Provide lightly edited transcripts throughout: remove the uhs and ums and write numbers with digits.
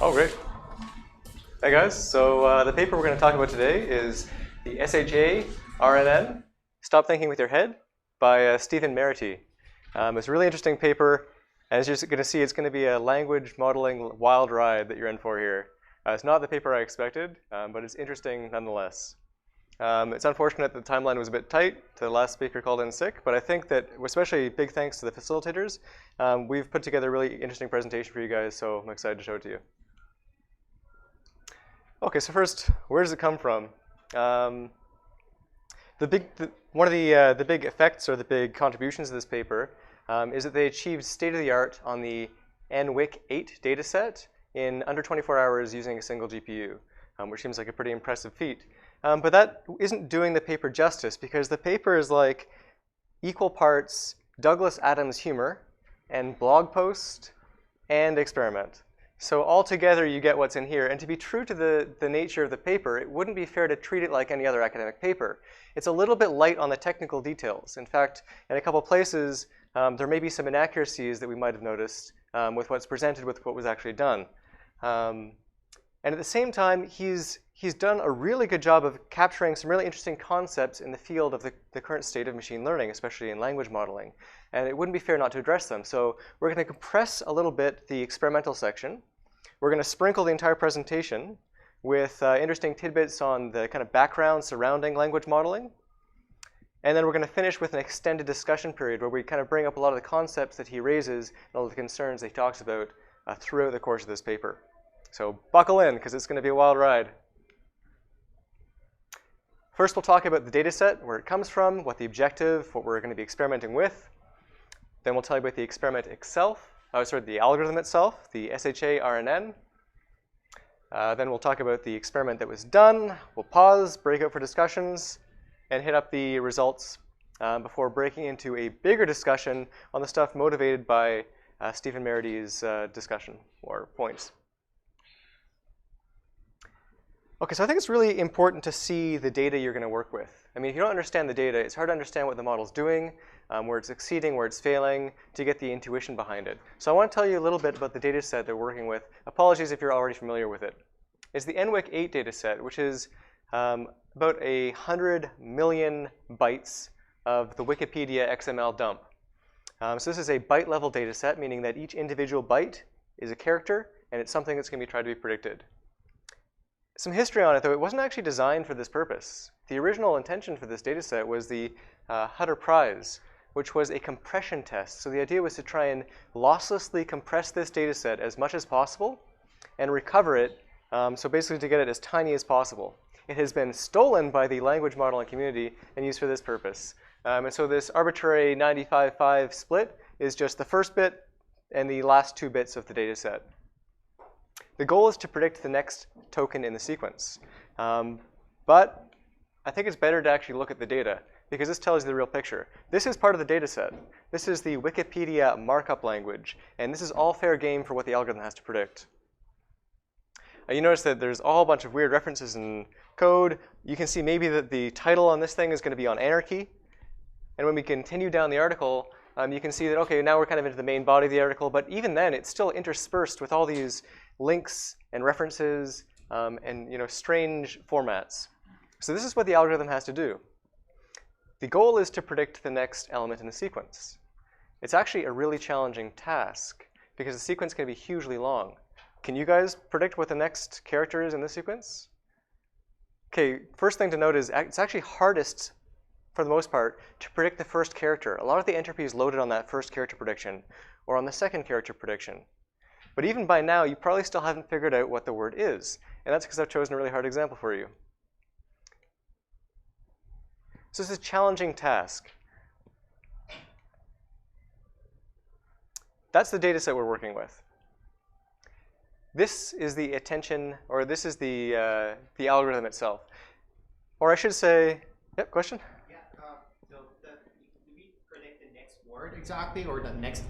Oh, great. Hey guys, so the paper we're going to talk about today is the SHA RNN, Stop Thinking with Your Head, by Zipfian Nature. It's a really interesting paper, and as you're going to see, it's going to be a language modeling wild ride that you're in for here. It's not the paper I expected, but it's interesting nonetheless. It's unfortunate that the timeline was a bit tight. The last speaker called in sick, but I think that, especially big thanks to the facilitators, we've put together a really interesting presentation for you guys, so I'm excited to show it to you. Okay, so first, where does it come from? One of the big effects or the big contributions of this paper is that they achieved state-of-the-art on the NWIC8 dataset in under 24 hours using a single GPU, which seems like a pretty impressive feat. But that isn't doing the paper justice, because the paper is like equal parts Douglas Adams humor and blog post and experiment. So altogether, you get what's in here. And to be true to the nature of the paper, it wouldn't be fair to treat it like any other academic paper. It's a little bit light on the technical details. In fact, in a couple places, there may be some inaccuracies that we might have noticed with what's presented with what was actually done. And at the same time, he's done a really good job of capturing some really interesting concepts in the field of the current state of machine learning, especially in language modeling. And it wouldn't be fair not to address them. So we're going to compress a little bit the experimental section. We're going to sprinkle the entire presentation with interesting tidbits on the kind of background surrounding language modeling. And then we're going to finish with an extended discussion period where we kind of bring up a lot of the concepts that he raises and all of the concerns that he talks about throughout the course of this paper. So buckle in, because it's going to be a wild ride. First, we'll talk about the data set, where it comes from, what the objective, what we're going to be experimenting with. Then we'll tell you about the experiment itself, the algorithm itself, the SHA RNN. Then we'll talk about the experiment that was done. We'll pause, break out for discussions, and hit up the results before breaking into a bigger discussion on the stuff motivated by Zipfian Naire's discussion or points. Okay, so I think it's really important to see the data you're going to work with. I mean, if you don't understand the data, it's hard to understand what the model's doing, where it's succeeding, where it's failing, to get the intuition behind it. So I want to tell you a little bit about the data set they're working with. Apologies if you're already familiar with it. It's the NWIC8 data set, which is about 100 million bytes of the Wikipedia XML dump. So this is a byte-level data set, meaning that each individual byte is a character, and it's something that's going to be tried to be predicted. Some history on it, though. It wasn't actually designed for this purpose. The original intention for this data set was the Hutter Prize, which was a compression test. So the idea was to try and losslessly compress this data set as much as possible and recover it, so basically to get it as tiny as possible. It has been stolen by the language modeling community and used for this purpose. And so this arbitrary 95-5 split is just the first bit and the last two bits of the data set. The goal is to predict the next token in the sequence. But I think it's better to actually look at the data, because this tells you the real picture. This is part of the data set. This is the Wikipedia markup language. And this is all fair game for what the algorithm has to predict. You notice that there's a whole bunch of weird references in code. You can see maybe that the title on this thing is going to be on anarchy. And when we continue down the article, you can see that, OK, now we're kind of into the main body of the article. But even then, it's still interspersed with all these links and references and strange formats. So this is what the algorithm has to do. The goal is to predict the next element in the sequence. It's actually a really challenging task, because the sequence can be hugely long. Can you guys predict what the next character is in this sequence? OK, first thing to note is it's actually hardest, for the most part, to predict the first character. A lot of the entropy is loaded on that first character prediction or on the second character prediction. But even by now, you probably still haven't figured out what the word is. And that's because I've chosen a really hard example for you. So this is a challenging task. That's the data set we're working with. This is the attention, or this is the algorithm itself. Or I should say, yep, question? Yeah, so do we predict the next word exactly, or the next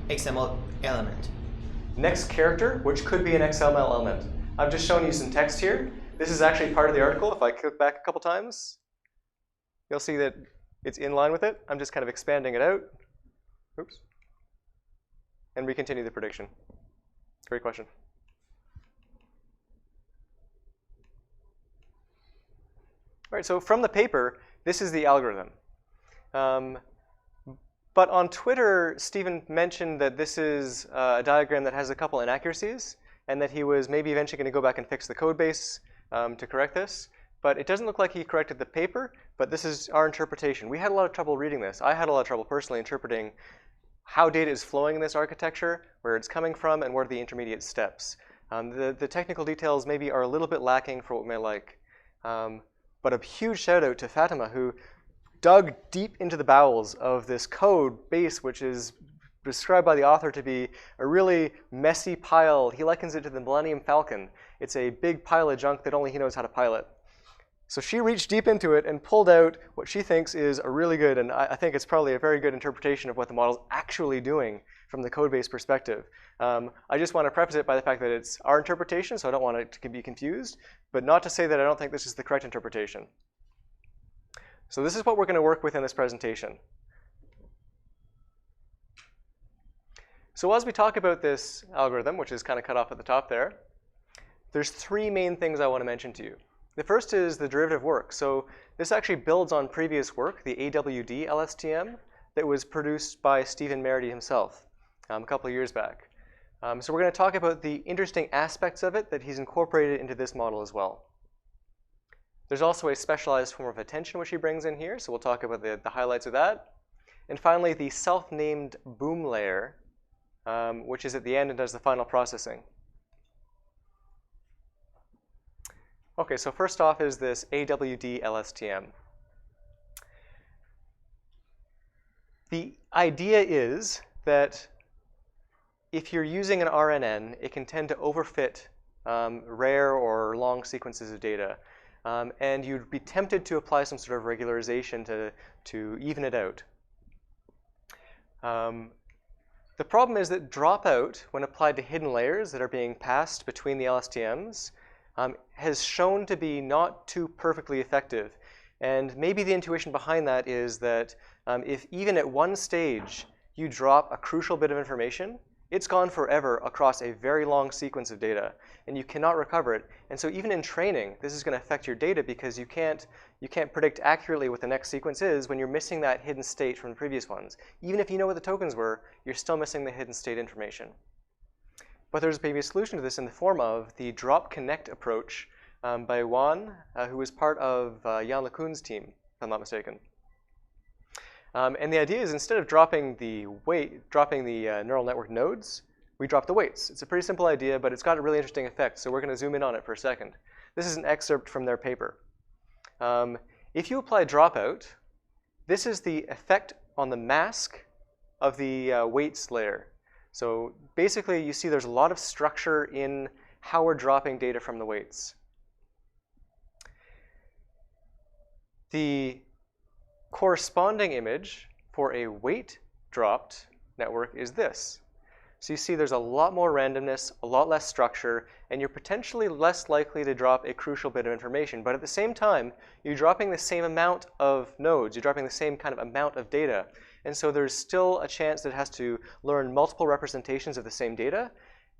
XML element? Next character, which could be an XML element. I've just shown you some text here. This is actually part of the article. If I click back a couple times, you'll see that it's in line with it. I'm just kind of expanding it out. Oops. And we continue the prediction. Great question. All right, so from the paper, this is the algorithm. But on Twitter, Stephen mentioned that this is a diagram that has a couple inaccuracies, and that he was maybe eventually going to go back and fix the code base to correct this. But it doesn't look like he corrected the paper, but this is our interpretation. We had a lot of trouble reading this. I had a lot of trouble personally interpreting how data is flowing in this architecture, where it's coming from, and what are the intermediate steps. The technical details maybe are a little bit lacking for what we may like. But a huge shout out to Fatemeh, who dug deep into the bowels of this code base, which is described by the author to be a really messy pile. He likens it to the Millennium Falcon. It's a big pile of junk that only he knows how to pilot. So she reached deep into it and pulled out what she thinks is a really good, and I think it's probably a very good interpretation of what the model's actually doing from the code base perspective. I just want to preface it by the fact that it's our interpretation, so I don't want it to be confused, but not to say that I don't think this is the correct interpretation. So this is what we're going to work with in this presentation. So as we talk about this algorithm, which is kind of cut off at the top there, there's three main things I want to mention to you. The first is the derivative work. So this actually builds on previous work, the AWD LSTM, that was produced by Stephen Merity himself a couple of years back. So we're going to talk about the interesting aspects of it that he's incorporated into this model as well. There's also a specialized form of attention which he brings in here, so we'll talk about the highlights of that. And finally, the self-named boom layer, which is at the end and does the final processing. Okay, so first off is this AWD LSTM. The idea is that if you're using an RNN, it can tend to overfit rare or long sequences of data. And you'd be tempted to apply some sort of regularization to even it out. The problem is that dropout, when applied to hidden layers that are being passed between the LSTMs, has shown to be not too perfectly effective. And maybe the intuition behind that is that if even at one stage you drop a crucial bit of information, it's gone forever across a very long sequence of data, and you cannot recover it. And so even in training, this is going to affect your data because you can't predict accurately what the next sequence is when you're missing that hidden state from the previous ones. Even if you know what the tokens were, you're still missing the hidden state information. But there's maybe a solution to this in the form of the drop connect approach by Juan, who was part of Jan LeCun's team, if I'm not mistaken. And the idea is instead of dropping the neural network nodes, we drop the weights. It's a pretty simple idea, but it's got a really interesting effect. So we're going to zoom in on it for a second. This is an excerpt from their paper. If you apply dropout, this is the effect on the mask of the weights layer. So basically, you see there's a lot of structure in how we're dropping data from the weights. The corresponding image for a weight dropped network is this. So you see there's a lot more randomness, a lot less structure, and you're potentially less likely to drop a crucial bit of information. But at the same time, you're dropping the same amount of nodes. You're dropping the same kind of amount of data. And so there's still a chance that it has to learn multiple representations of the same data,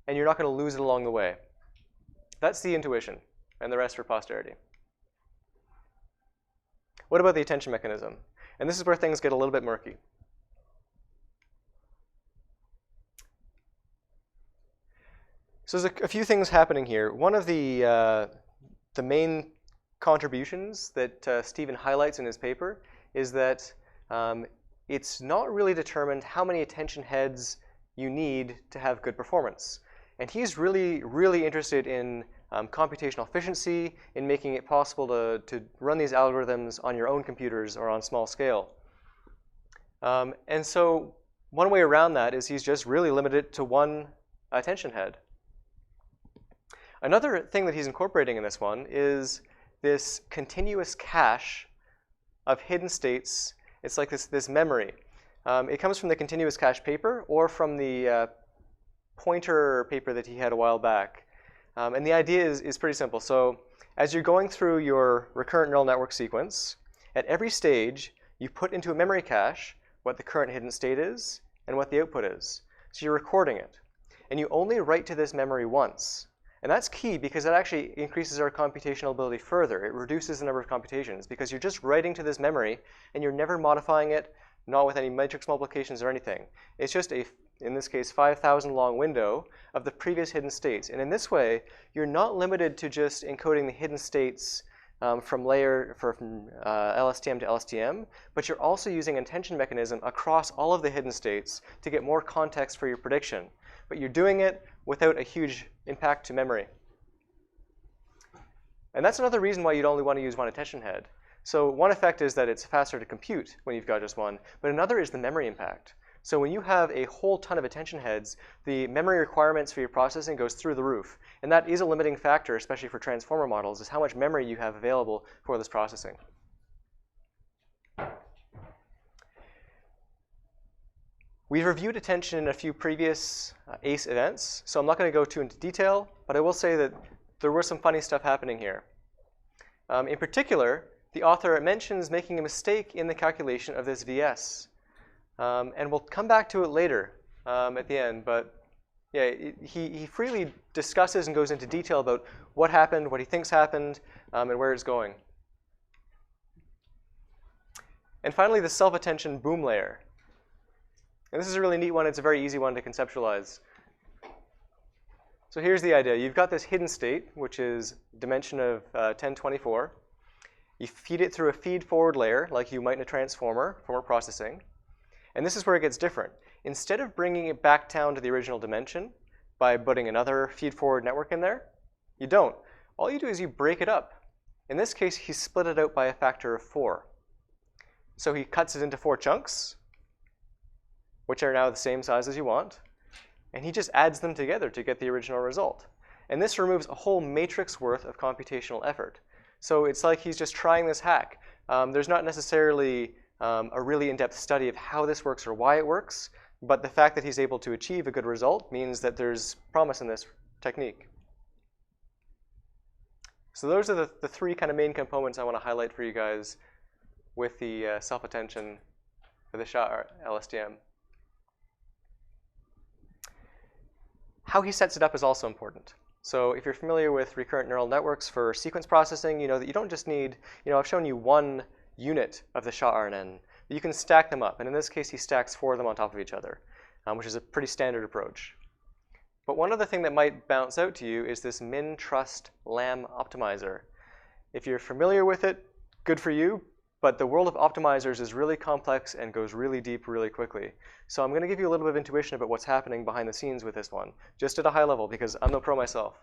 and you're not going to lose it along the way. That's the intuition, and the rest for posterity. What about the attention mechanism? And this is where things get a little bit murky. So there's a few things happening here. One of the main contributions that Stephen highlights in his paper is that it's not really determined how many attention heads you need to have good performance. And he's really, really interested in computational efficiency, in making it possible to run these algorithms on your own computers or on small scale. And so one way around that is he's just really limited to one attention head. Another thing that he's incorporating in this one is this continuous cache of hidden states. It's like this memory. It comes from the continuous cache paper or from the pointer paper that he had a while back. And the idea is pretty simple. So as you're going through your recurrent neural network sequence, at every stage, you put into a memory cache what the current hidden state is and what the output is. So you're recording it. and you only write to this memory once. And that's key because it actually increases our computational ability further. It reduces the number of computations because you're just writing to this memory and you're never modifying it, not with any matrix multiplications or anything. It's just a, in this case, 5,000 long window of the previous hidden states. And in this way, you're not limited to just encoding the hidden states from LSTM to LSTM, but you're also using an attention mechanism across all of the hidden states to get more context for your prediction. But you're doing it without a huge impact to memory. And that's another reason why you'd only want to use one attention head. So one effect is that it's faster to compute when you've got just one, but another is the memory impact. So when you have a whole ton of attention heads, the memory requirements for your processing goes through the roof. And that is a limiting factor, especially for transformer models, is how much memory you have available for this processing. We've reviewed attention in a few previous ACE events, so I'm not going to go too into detail, but I will say that there was some funny stuff happening here. In particular, the author mentions making a mistake in the calculation of this VS. And we'll come back to it later at the end, but yeah, he freely discusses and goes into detail about what happened, what he thinks happened, and where it's going. And finally, the self-attention boom layer. And this is a really neat one. It's a very easy one to conceptualize. So here's the idea. You've got this hidden state, which is dimension of 1024. You feed it through a feed-forward layer, like you might in a transformer for more processing. And this is where it gets different. Instead of bringing it back down to the original dimension by putting another feed-forward network in there, you don't. All you do is you break it up. In this case, he split it out by a factor of 4. So he cuts it into 4 chunks, which are now the same size as you want. And he just adds them together to get the original result. And this removes a whole matrix worth of computational effort. So it's like he's just trying this hack. There's not necessarily a really in-depth study of how this works or why it works, but the fact that he's able to achieve a good result means that there's promise in this technique. So those are the 3 kind of main components I want to highlight for you guys with the self-attention for the SHA LSTM. How he sets it up is also important. So if you're familiar with recurrent neural networks for sequence processing, you know that you don't just need, I've shown you one unit of the SHA RNN. You can stack them up. And in this case, he stacks 4 of them on top of each other, which is a pretty standard approach. But one other thing that might bounce out to you is this min-trust LAM optimizer. If you're familiar with it, good for you. But the world of optimizers is really complex and goes really deep really quickly. So I'm going to give you a little bit of intuition about what's happening behind the scenes with this one, just at a high level, because I'm no pro myself.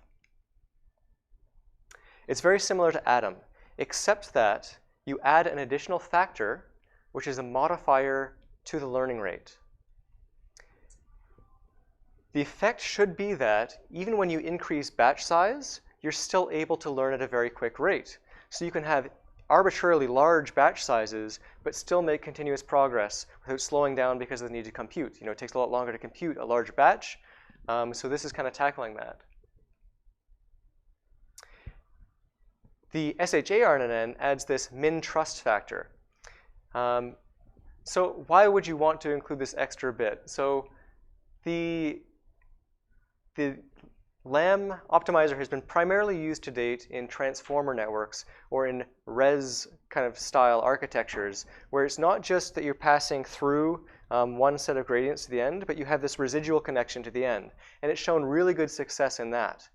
It's very similar to Atom, except that you add an additional factor, which is a modifier to the learning rate. The effect should be that even when you increase batch size, you're still able to learn at a very quick rate. So you can have arbitrarily large batch sizes, but still make continuous progress without slowing down because of the need to compute. It takes a lot longer to compute a large batch, so this is kind of tackling that. The SHA RNN adds this min-trust factor. So why would you want to include this extra bit? So the LAM optimizer has been primarily used to date in transformer networks or in res kind of style architectures, where it's not just that you're passing through one set of gradients to the end, but you have this residual connection to the end. And it's shown really good success in that.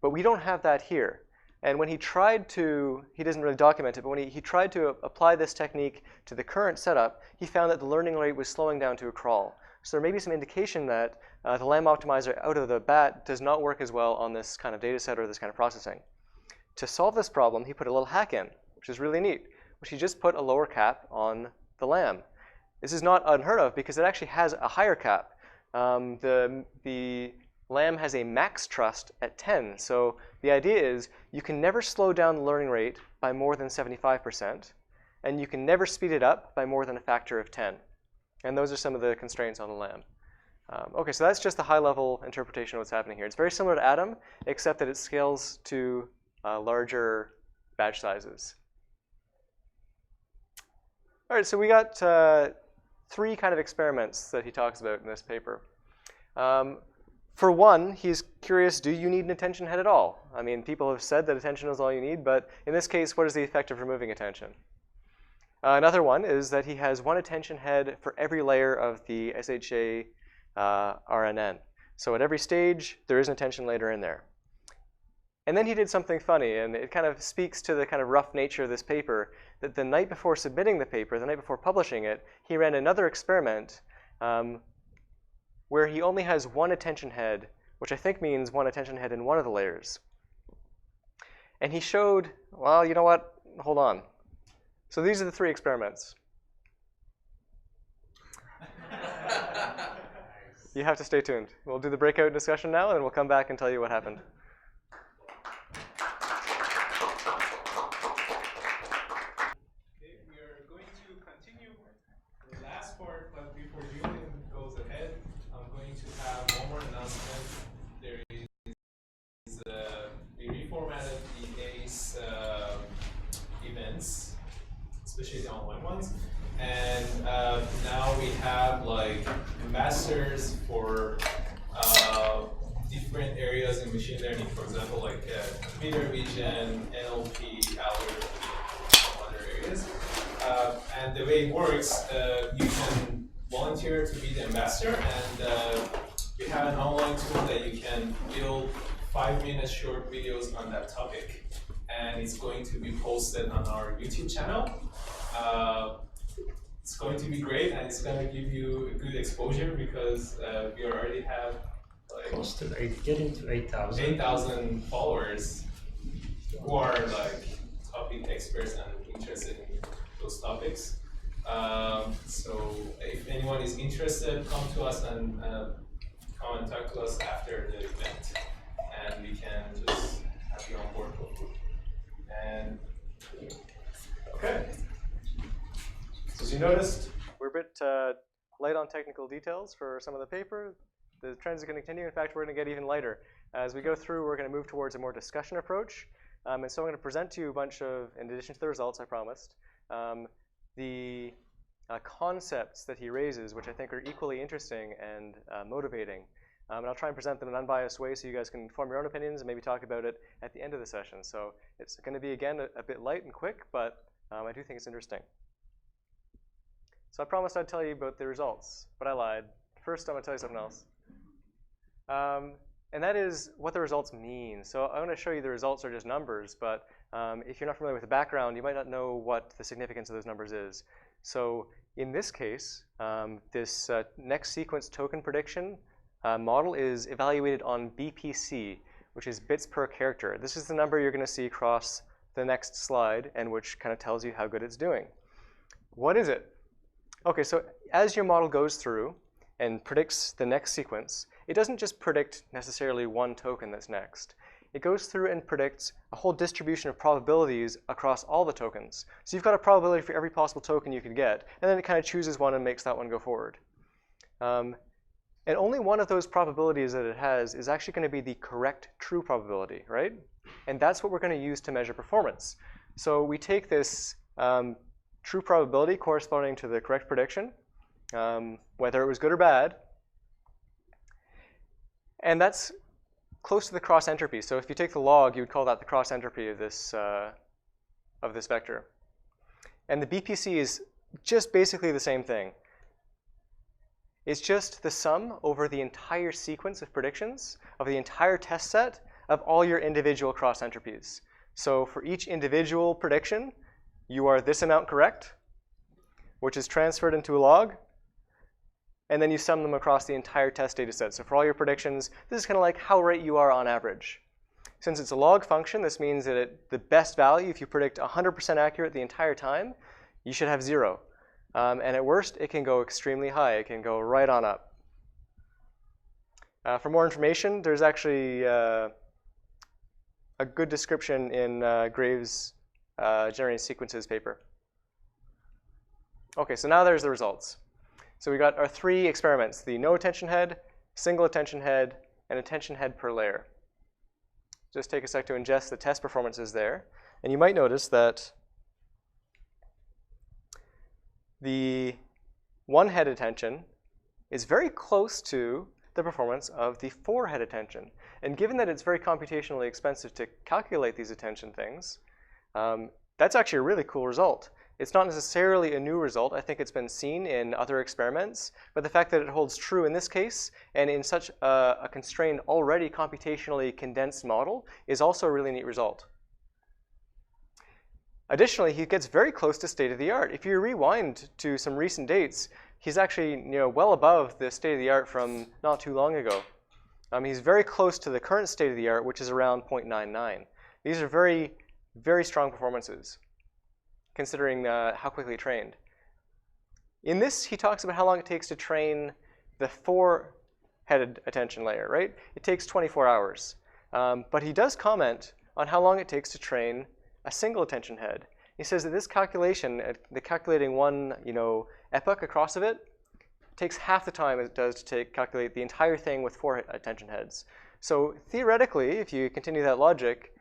But we don't have that here. And when he tried to, he doesn't really document it, but when he tried to apply this technique to the current setup, he found that the learning rate was slowing down to a crawl. So there may be some indication that the LAM optimizer out of the bat does not work as well on this kind of data set or this kind of processing. To solve this problem, he put a little hack in, which is really neat, which he just put a lower cap on the LAM. This is not unheard of because it actually has a higher cap. The LAM has a max trust at 10. So the idea is you can never slow down the learning rate by more than 75%, and you can never speed it up by more than a factor of 10. And those are some of the constraints on the LAM. OK, so that's just the high-level interpretation of what's happening here. It's very similar to Atom, except that it scales to larger batch sizes. All right, so we got 3 kind of experiments that he talks about in this paper. For one, he's curious, do you need an attention head at all? I mean, people have said that attention is all you need, but in this case, what is the effect of removing attention? Another one is that he has one attention head for every layer of the SHA RNN. So at every stage, there is an attention layer in there. And then he did something funny, and it kind of speaks to the kind of rough nature of this paper, that the night before submitting the paper, the night before publishing it, he ran another experiment where he only has one attention head, which I think means one attention head in one of the layers. And he showed, well, you know what? Hold on. So these are the three experiments. You have to stay tuned. We'll do the breakout discussion now, and we'll come back and tell you what happened. Okay, we are going to continue the last part, but before Julian goes ahead, I'm going to have one more announcement. There is we reformatted the ACE events, especially the online ones, and now we have like ambassadors for different areas in machine learning. For example, like computer vision, NLP, algorithm, other areas. And the way it works, you can volunteer to be the ambassador, and we have an online tool that you can build 5-minute short videos on that topic, and it's going to be posted on our YouTube channel. It's going to be great, and it's going to give you a good exposure because we already have like close to getting to 8,000. 8,000 followers who are like topic experts and interested in those topics. So if anyone is interested, come to us and come and talk to us after the event, and we can just have you on board. And okay. So as you noticed, We're a bit light on technical details for some of the paper. The trends are going to continue. In fact, we're going to get even lighter. As we go through, we're going to move towards a more discussion approach. And so I'm going to present to you a bunch of, in addition to the results I promised, the concepts that he raises, which I think are equally interesting and motivating. And I'll try and present them in an unbiased way so you guys can form your own opinions and maybe talk about it at the end of the session. So it's going to be, again, a bit light and quick, but I do think it's interesting. So I promised I'd tell you about the results, but I lied. First, I'm going to tell you something else. And that is what the results mean. So I'm going to show you the results are just numbers, but if you're not familiar with the background, you might not know what the significance of those numbers is. So in this case, this next sequence token prediction model is evaluated on BPC, which is bits per character. This is the number you're going to see across the next slide, and which kind of tells you how good it's doing. What is it? Okay, so as your model goes through and predicts the next sequence, it doesn't just predict necessarily one token that's next. It goes through and predicts a whole distribution of probabilities across all the tokens. So you've got a probability for every possible token you could get, and then it kind of chooses one and makes that one go forward. And only one of those probabilities that it has is actually going to be the correct true probability, right? And that's what we're going to use to measure performance. So we take this true probability corresponding to the correct prediction, whether it was good or bad, and that's close to the cross entropy. So if you take the log, you would call that the cross entropy of this vector. And the BPC is just basically the same thing. It's just the sum over the entire sequence of predictions of the entire test set of all your individual cross entropies. So for each individual prediction, you are this amount correct, which is transferred into a log, and then you sum them across the entire test data set. So for all your predictions, this is kind of like how right you are on average. Since it's a log function, this means that the best value, if you predict 100% accurate the entire time, you should have 0. And at worst, it can go extremely high. It can go right on up. For more information, there's actually a good description in Graves' Generating Sequences paper. OK, so now there's the results. So we got our 3 experiments, the no attention head, single attention head, and attention head per layer. Just take a sec to ingest the test performances there. And you might notice that the one head attention is very close to the performance of the 4-head attention. And given that it's very computationally expensive to calculate these attention things, that's actually a really cool result. It's not necessarily a new result. I think it's been seen in other experiments, but the fact that it holds true in this case and in such a constrained, already computationally condensed model is also a really neat result. Additionally, he gets very close to state-of-the-art. If you rewind to some recent dates, he's actually well above the state-of-the-art from not too long ago. He's very close to the current state-of-the-art, which is around 0.99. These are very, very strong performances, considering how quickly it trained. In this, he talks about how long it takes to train the 4-headed attention layer, right? It takes 24 hours. But he does comment on how long it takes to train a single attention head. He says that this calculation, the calculating one epoch across of it, takes half the time it does to calculate the entire thing with 4 attention heads. So theoretically, if you continue that logic,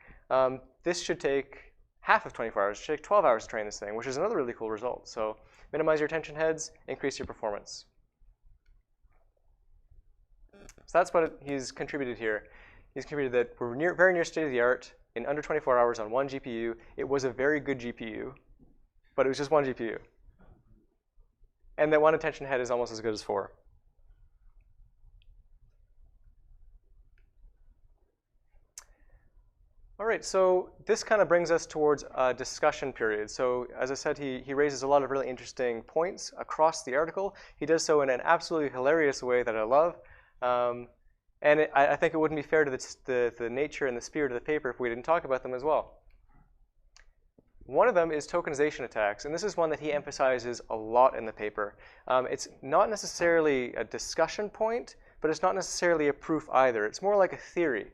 this should take half of 24 hours. It should take 12 hours to train this thing, which is another really cool result. So minimize your attention heads, increase your performance. So that's what he's contributed here. He's contributed that we're very near state-of-the-art in under 24 hours on 1 GPU. It was a very good GPU, but it was just 1 GPU. And that 1 attention head is almost as good as 4. All right, so this kind of brings us towards a discussion period. So as I said, he raises a lot of really interesting points across the article. He does so in an absolutely hilarious way that I love. And I think it wouldn't be fair to the nature and the spirit of the paper if we didn't talk about them as well. One of them is tokenization attacks, and this is one that he emphasizes a lot in the paper. It's not necessarily a discussion point, but it's not necessarily a proof either. It's more like a theory.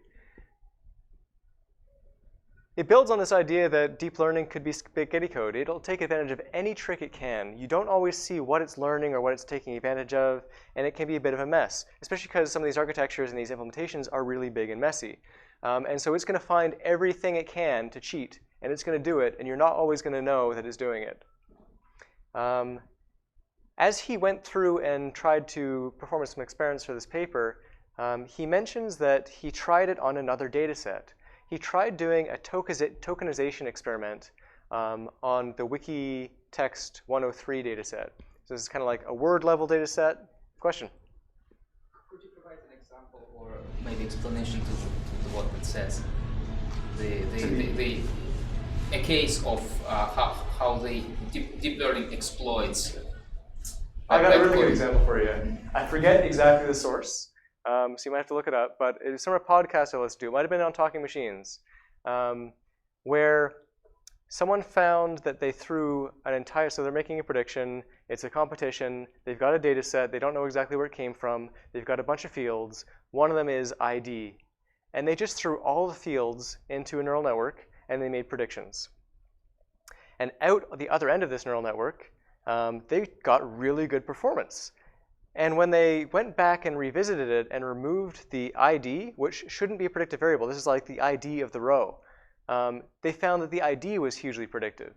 It builds on this idea that deep learning could be spaghetti code. It'll take advantage of any trick it can. You don't always see what it's learning or what it's taking advantage of, and it can be a bit of a mess, especially because some of these architectures and these implementations are really big and messy. And so it's going to find everything it can to cheat, and it's going to do it, and you're not always going to know that it's doing it. As he went through and tried to perform some experiments for this paper, he mentions that he tried it on another data set. He tried doing a tokenization experiment on the Wiki text 103 data set. So this is kind of like a word level data set. Question? Could you provide an example or maybe explanation to what it says? A case of how the deep learning exploits. I got a really good example for you. I forget exactly the source. So you might have to look it up, but it was from a podcast I listened to. It might have been on Talking Machines, where someone found that they threw an entire, so they're making a prediction, it's a competition, they've got a data set, they don't know exactly where it came from, they've got a bunch of fields, one of them is ID. And they just threw all the fields into a neural network, and they made predictions. And out the other end of this neural network, they got really good performance. And when they went back and revisited it and removed the ID, which shouldn't be a predictive variable, this is like the ID of the row, they found that the ID was hugely predictive.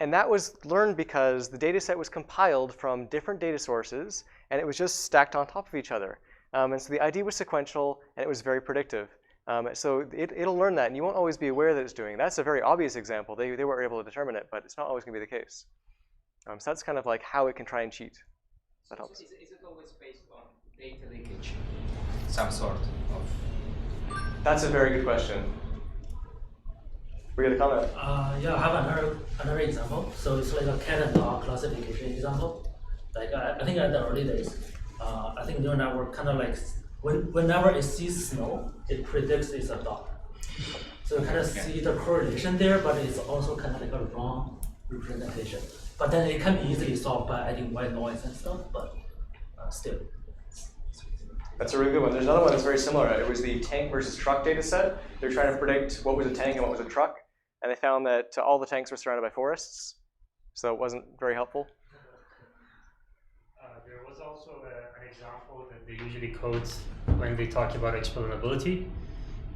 And that was learned because the data set was compiled from different data sources, and it was just stacked on top of each other. And so the ID was sequential, and it was very predictive. So it'll learn that, and you won't always be aware that it's doing it. That's a very obvious example. They were able to determine it, but it's not always going to be the case. So that's kind of like how it can try and cheat. That helps. So is it always based on data leakage? Some sort of. That's a very good question. We got a comment? Yeah, I have another example. So it's like a cat and dog classification example. Like I think at the early days, I think neural network kind of like whenever it sees snow, it predicts it's a dog. So you kind of see the correlation there, but it's also kind of like a wrong representation. But then it can be easily solved by adding white noise and stuff, but still. That's a really good one. There's another one that's very similar. It was the tank versus truck data set. They were trying to predict what was a tank and what was a truck, and they found that all the tanks were surrounded by forests, so it wasn't very helpful. There was also an example that they usually quote when they talk about explainability,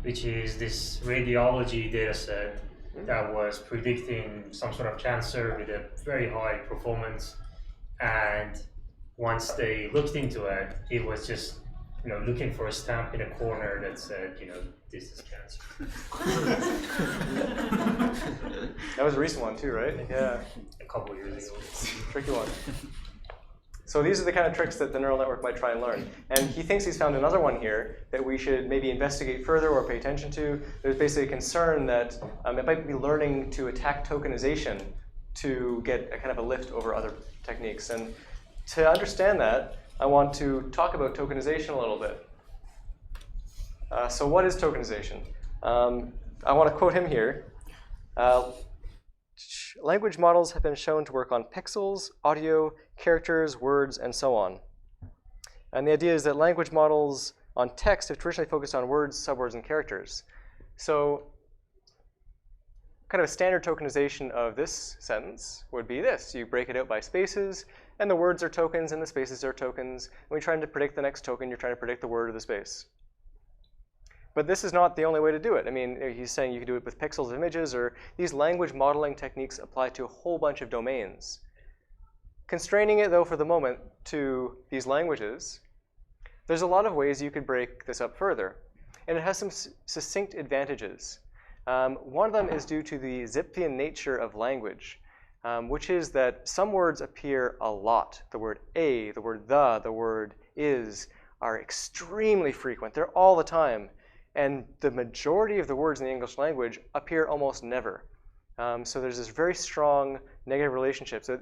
which is this radiology data set that was predicting some sort of cancer with a very high performance, and once they looked into it, it was just looking for a stamp in a corner that said, this is cancer. That was a recent one too, right? Yeah. A couple of years ago. Tricky one. So these are the kind of tricks that the neural network might try and learn. And he thinks he's found another one here that we should maybe investigate further or pay attention to. There's basically a concern that it might be learning to attack tokenization to get a kind of a lift over other techniques. And to understand that, I want to talk about tokenization a little bit. So what is tokenization? I want to quote him here. Language models have been shown to work on pixels, audio, characters, words, and so on. And the idea is that language models on text have traditionally focused on words, subwords, and characters. So kind of a standard tokenization of this sentence would be this. You break it out by spaces, and the words are tokens, and the spaces are tokens. When you're trying to predict the next token, you're trying to predict the word or the space. But this is not the only way to do it. I mean, he's saying you can do it with pixels of images, or these language modeling techniques apply to a whole bunch of domains. Constraining it, though, for the moment to these languages, there's a lot of ways you could break this up further. And it has some succinct advantages. One of them is due to the Zipfian nature of language, which is that some words appear a lot. The word a, the word the word is are extremely frequent. They're all the time. And the majority of the words in the English language appear almost never. So there's this very strong negative relationship. So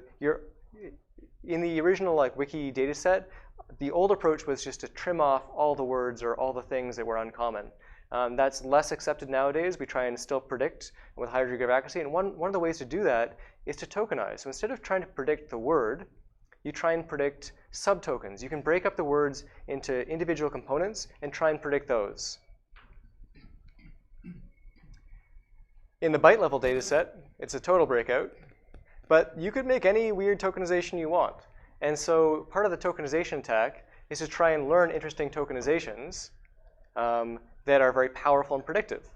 in the original Wiki dataset, the old approach was just to trim off all the words or all the things that were uncommon. That's less accepted nowadays. We try and still predict with a higher degree of accuracy. And one of the ways to do that is to tokenize. So instead of trying to predict the word, you try and predict subtokens. You can break up the words into individual components and try and predict those. In the byte level dataset, it's a total breakout. But you could make any weird tokenization you want. And so part of the tokenization attack is to try and learn interesting tokenizations that are very powerful and predictive.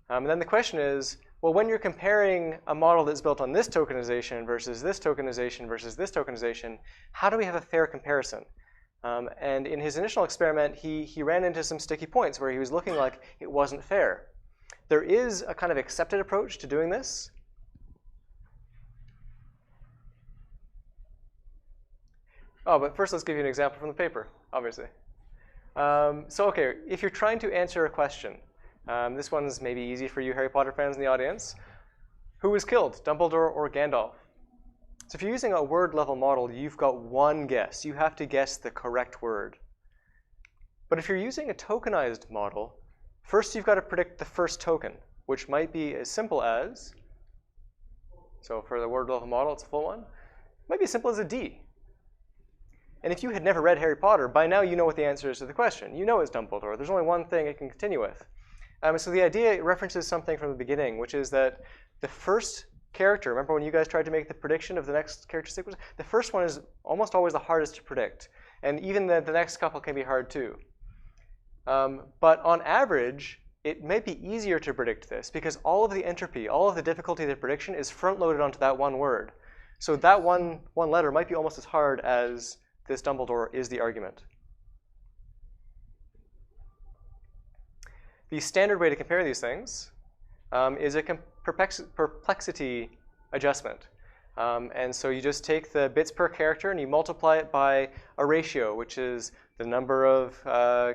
And then the question is, well, when you're comparing a model that's built on this tokenization versus this tokenization versus this tokenization, how do we have a fair comparison? And in his initial experiment, he ran into some sticky points where he was looking like it wasn't fair. There is a kind of accepted approach to doing this. Oh, but first let's give you an example from the paper, obviously. Okay, if you're trying to answer a question, this one's maybe easy for you Harry Potter fans in the audience. Who was killed, Dumbledore or Gandalf? So if you're using a word level model, you've got one guess. You have to guess the correct word. But if you're using a tokenized model, first you've got to predict the first token, which might be as simple as, so for the word level model, it's a full one, it might be as simple as a D. And if you had never read Harry Potter, by now you know what the answer is to the question. You know it's Dumbledore. There's only one thing it can continue with. So the idea references something from the beginning, which is that the first character, remember when you guys tried to make the prediction of the next character sequence? The first one is almost always the hardest to predict. And even the next couple can be hard too. But on average, it may be easier to predict this because all of the entropy, all of the difficulty of the prediction is front-loaded onto that one word. So that one letter might be almost as hard as this Dumbledore is the argument. The standard way to compare these things is a perplexity adjustment. And so you just take the bits per character and you multiply it by a ratio, which is the number of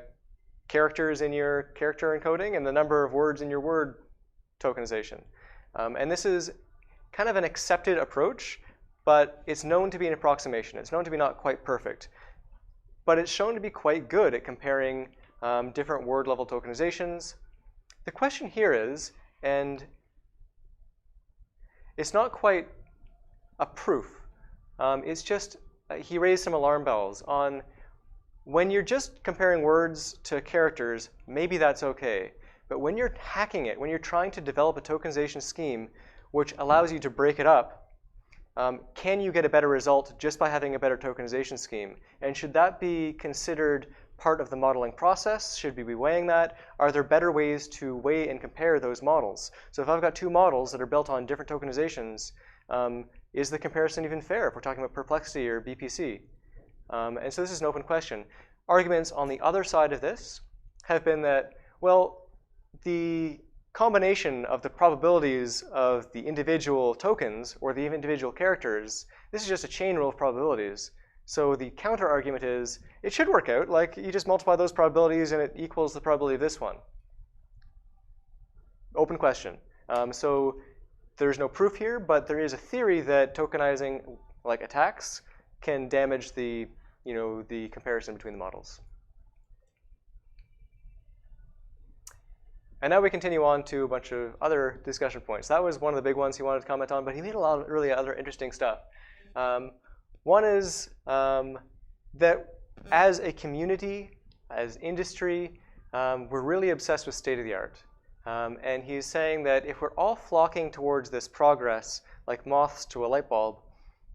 characters in your character encoding and the number of words in your word tokenization. And this is kind of an accepted approach, but it's known to be an approximation. It's known to be not quite perfect. But it's shown to be quite good at comparing different word level tokenizations. The question here is, and it's not quite a proof. It's just, he raised some alarm bells on when you're just comparing words to characters, maybe that's okay. But when you're hacking it, when you're trying to develop a tokenization scheme which allows you to break it up, can you get a better result just by having a better tokenization scheme? And should that be considered part of the modeling process? Should we be weighing that? Are there better ways to weigh and compare those models? So if I've got two models that are built on different tokenizations, is the comparison even fair if we're talking about perplexity or BPC? And so this is an open question. Arguments on the other side of this have been that, well, the combination of the probabilities of the individual tokens or the individual characters, this is just a chain rule of probabilities. So the counter argument is, it should work out. Like, you just multiply those probabilities and it equals the probability of this one. Open question. So there's no proof here, but there is a theory that tokenizing like attacks can damage the, the comparison between the models. And now we continue on to a bunch of other discussion points. That was one of the big ones he wanted to comment on, but he made a lot of really other interesting stuff. One is that as a community, as industry, we're really obsessed with state-of-the-art. And he's saying that if we're all flocking towards this progress, like moths to a light bulb,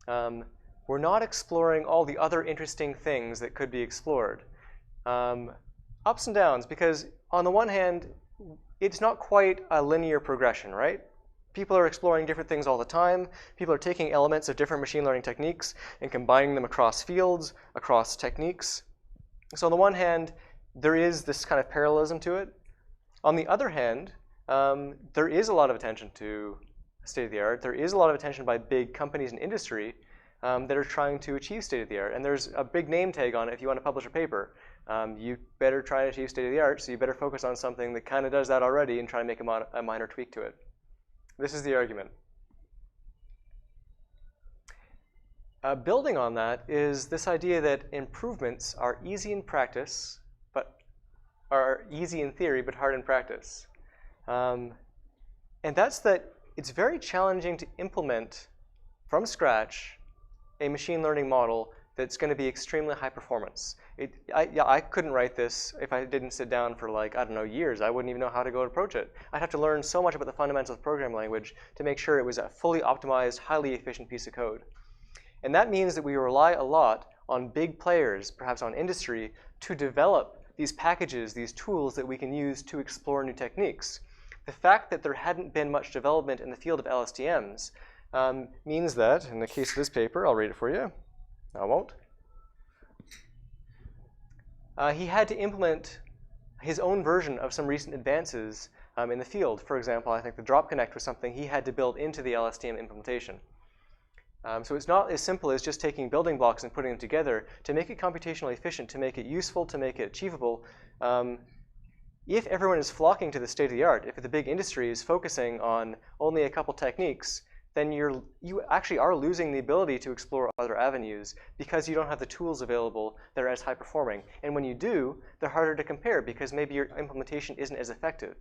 we're not exploring all the other interesting things that could be explored. Ups and downs, because on the one hand, it's not quite a linear progression, right? People are exploring different things all the time. People are taking elements of different machine learning techniques and combining them across fields, across techniques. So on the one hand, there is this kind of parallelism to it. On the other hand, there is a lot of attention to state-of-the-art. There is a lot of attention by big companies and industry that are trying to achieve state-of-the-art. And there's a big name tag on it if you want to publish a paper. You better try to achieve state-of-the-art, so you better focus on something that kind of does that already and try to make a minor tweak to it. This is the argument. Building on that is this idea that improvements are easy in practice, but are easy in theory, but hard in practice. And that's that it's very challenging to implement from scratch a machine learning model that's going to be extremely high performance. I couldn't write this if I didn't sit down for like, I don't know, years. I wouldn't even know how to go approach it. I'd have to learn so much about the fundamentals of programming language to make sure it was a fully optimized, highly efficient piece of code. And that means that we rely a lot on big players, perhaps on industry, to develop these packages, these tools that we can use to explore new techniques. The fact that there hadn't been much development in the field of LSTMs means that, in the case of this paper, I'll read it for you. I won't. He had to implement his own version of some recent advances in the field. For example, I think the drop connect was something he had to build into the LSTM implementation. So it's not as simple as just taking building blocks and putting them together. To make it computationally efficient, to make it useful, to make it achievable, if everyone is flocking to the state-of-the-art, if the big industry is focusing on only a couple techniques, then you actually are losing the ability to explore other avenues because you don't have the tools available that are as high performing. And when you do, they're harder to compare because maybe your implementation isn't as effective.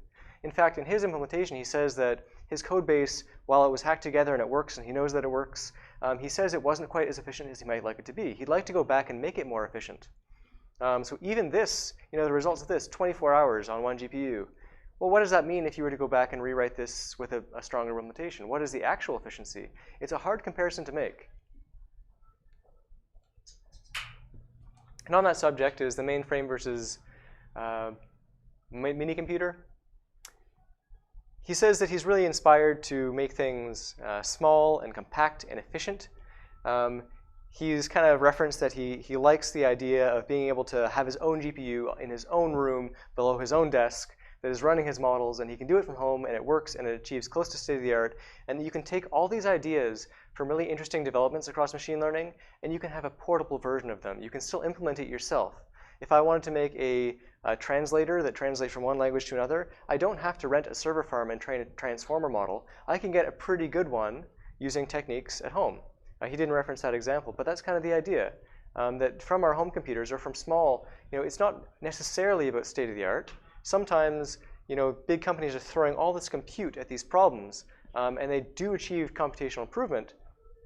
In fact, in his implementation, he says that his code base, while it was hacked together and it works and he knows that it works, he says it wasn't quite as efficient as he might like it to be. He'd like to go back and make it more efficient. So even this, the results of this, 24 hours on one GPU. Well, what does that mean if you were to go back and rewrite this with a stronger implementation? What is the actual efficiency? It's a hard comparison to make. And on that subject is the mainframe versus mini computer. He says that he's really inspired to make things small and compact and efficient. He's kind of referenced that he likes the idea of being able to have his own GPU in his own room below his own desk that is running his models, and he can do it from home, and it works, and it achieves close to state-of-the-art. And you can take all these ideas from really interesting developments across machine learning, and you can have a portable version of them. You can still implement it yourself. If I wanted to make a translator that translates from one language to another, I don't have to rent a server farm and train a transformer model. I can get a pretty good one using techniques at home. He didn't reference that example, but that's kind of the idea. That from our home computers or from small, it's not necessarily about state-of-the-art. Sometimes, big companies are throwing all this compute at these problems, and they do achieve computational improvement.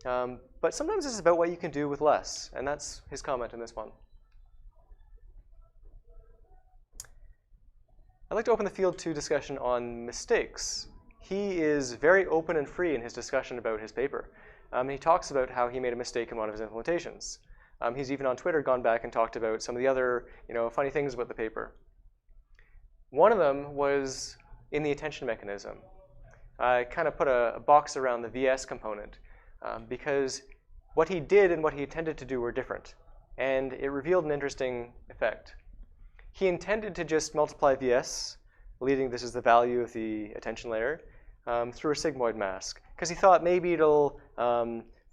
But sometimes this is about what you can do with less, and that's his comment in this one. I'd like to open the field to discussion on mistakes. He is very open and free in his discussion about his paper. He talks about how he made a mistake in one of his implementations. He's even on Twitter gone back and talked about some of the other funny things about the paper. One of them was in the attention mechanism. I kind of put a box around the VS component because what he did and what he intended to do were different. and it revealed an interesting effect. He intended to just multiply VS, leading this is the value of the attention layer, through a sigmoid mask, because he thought maybe it'll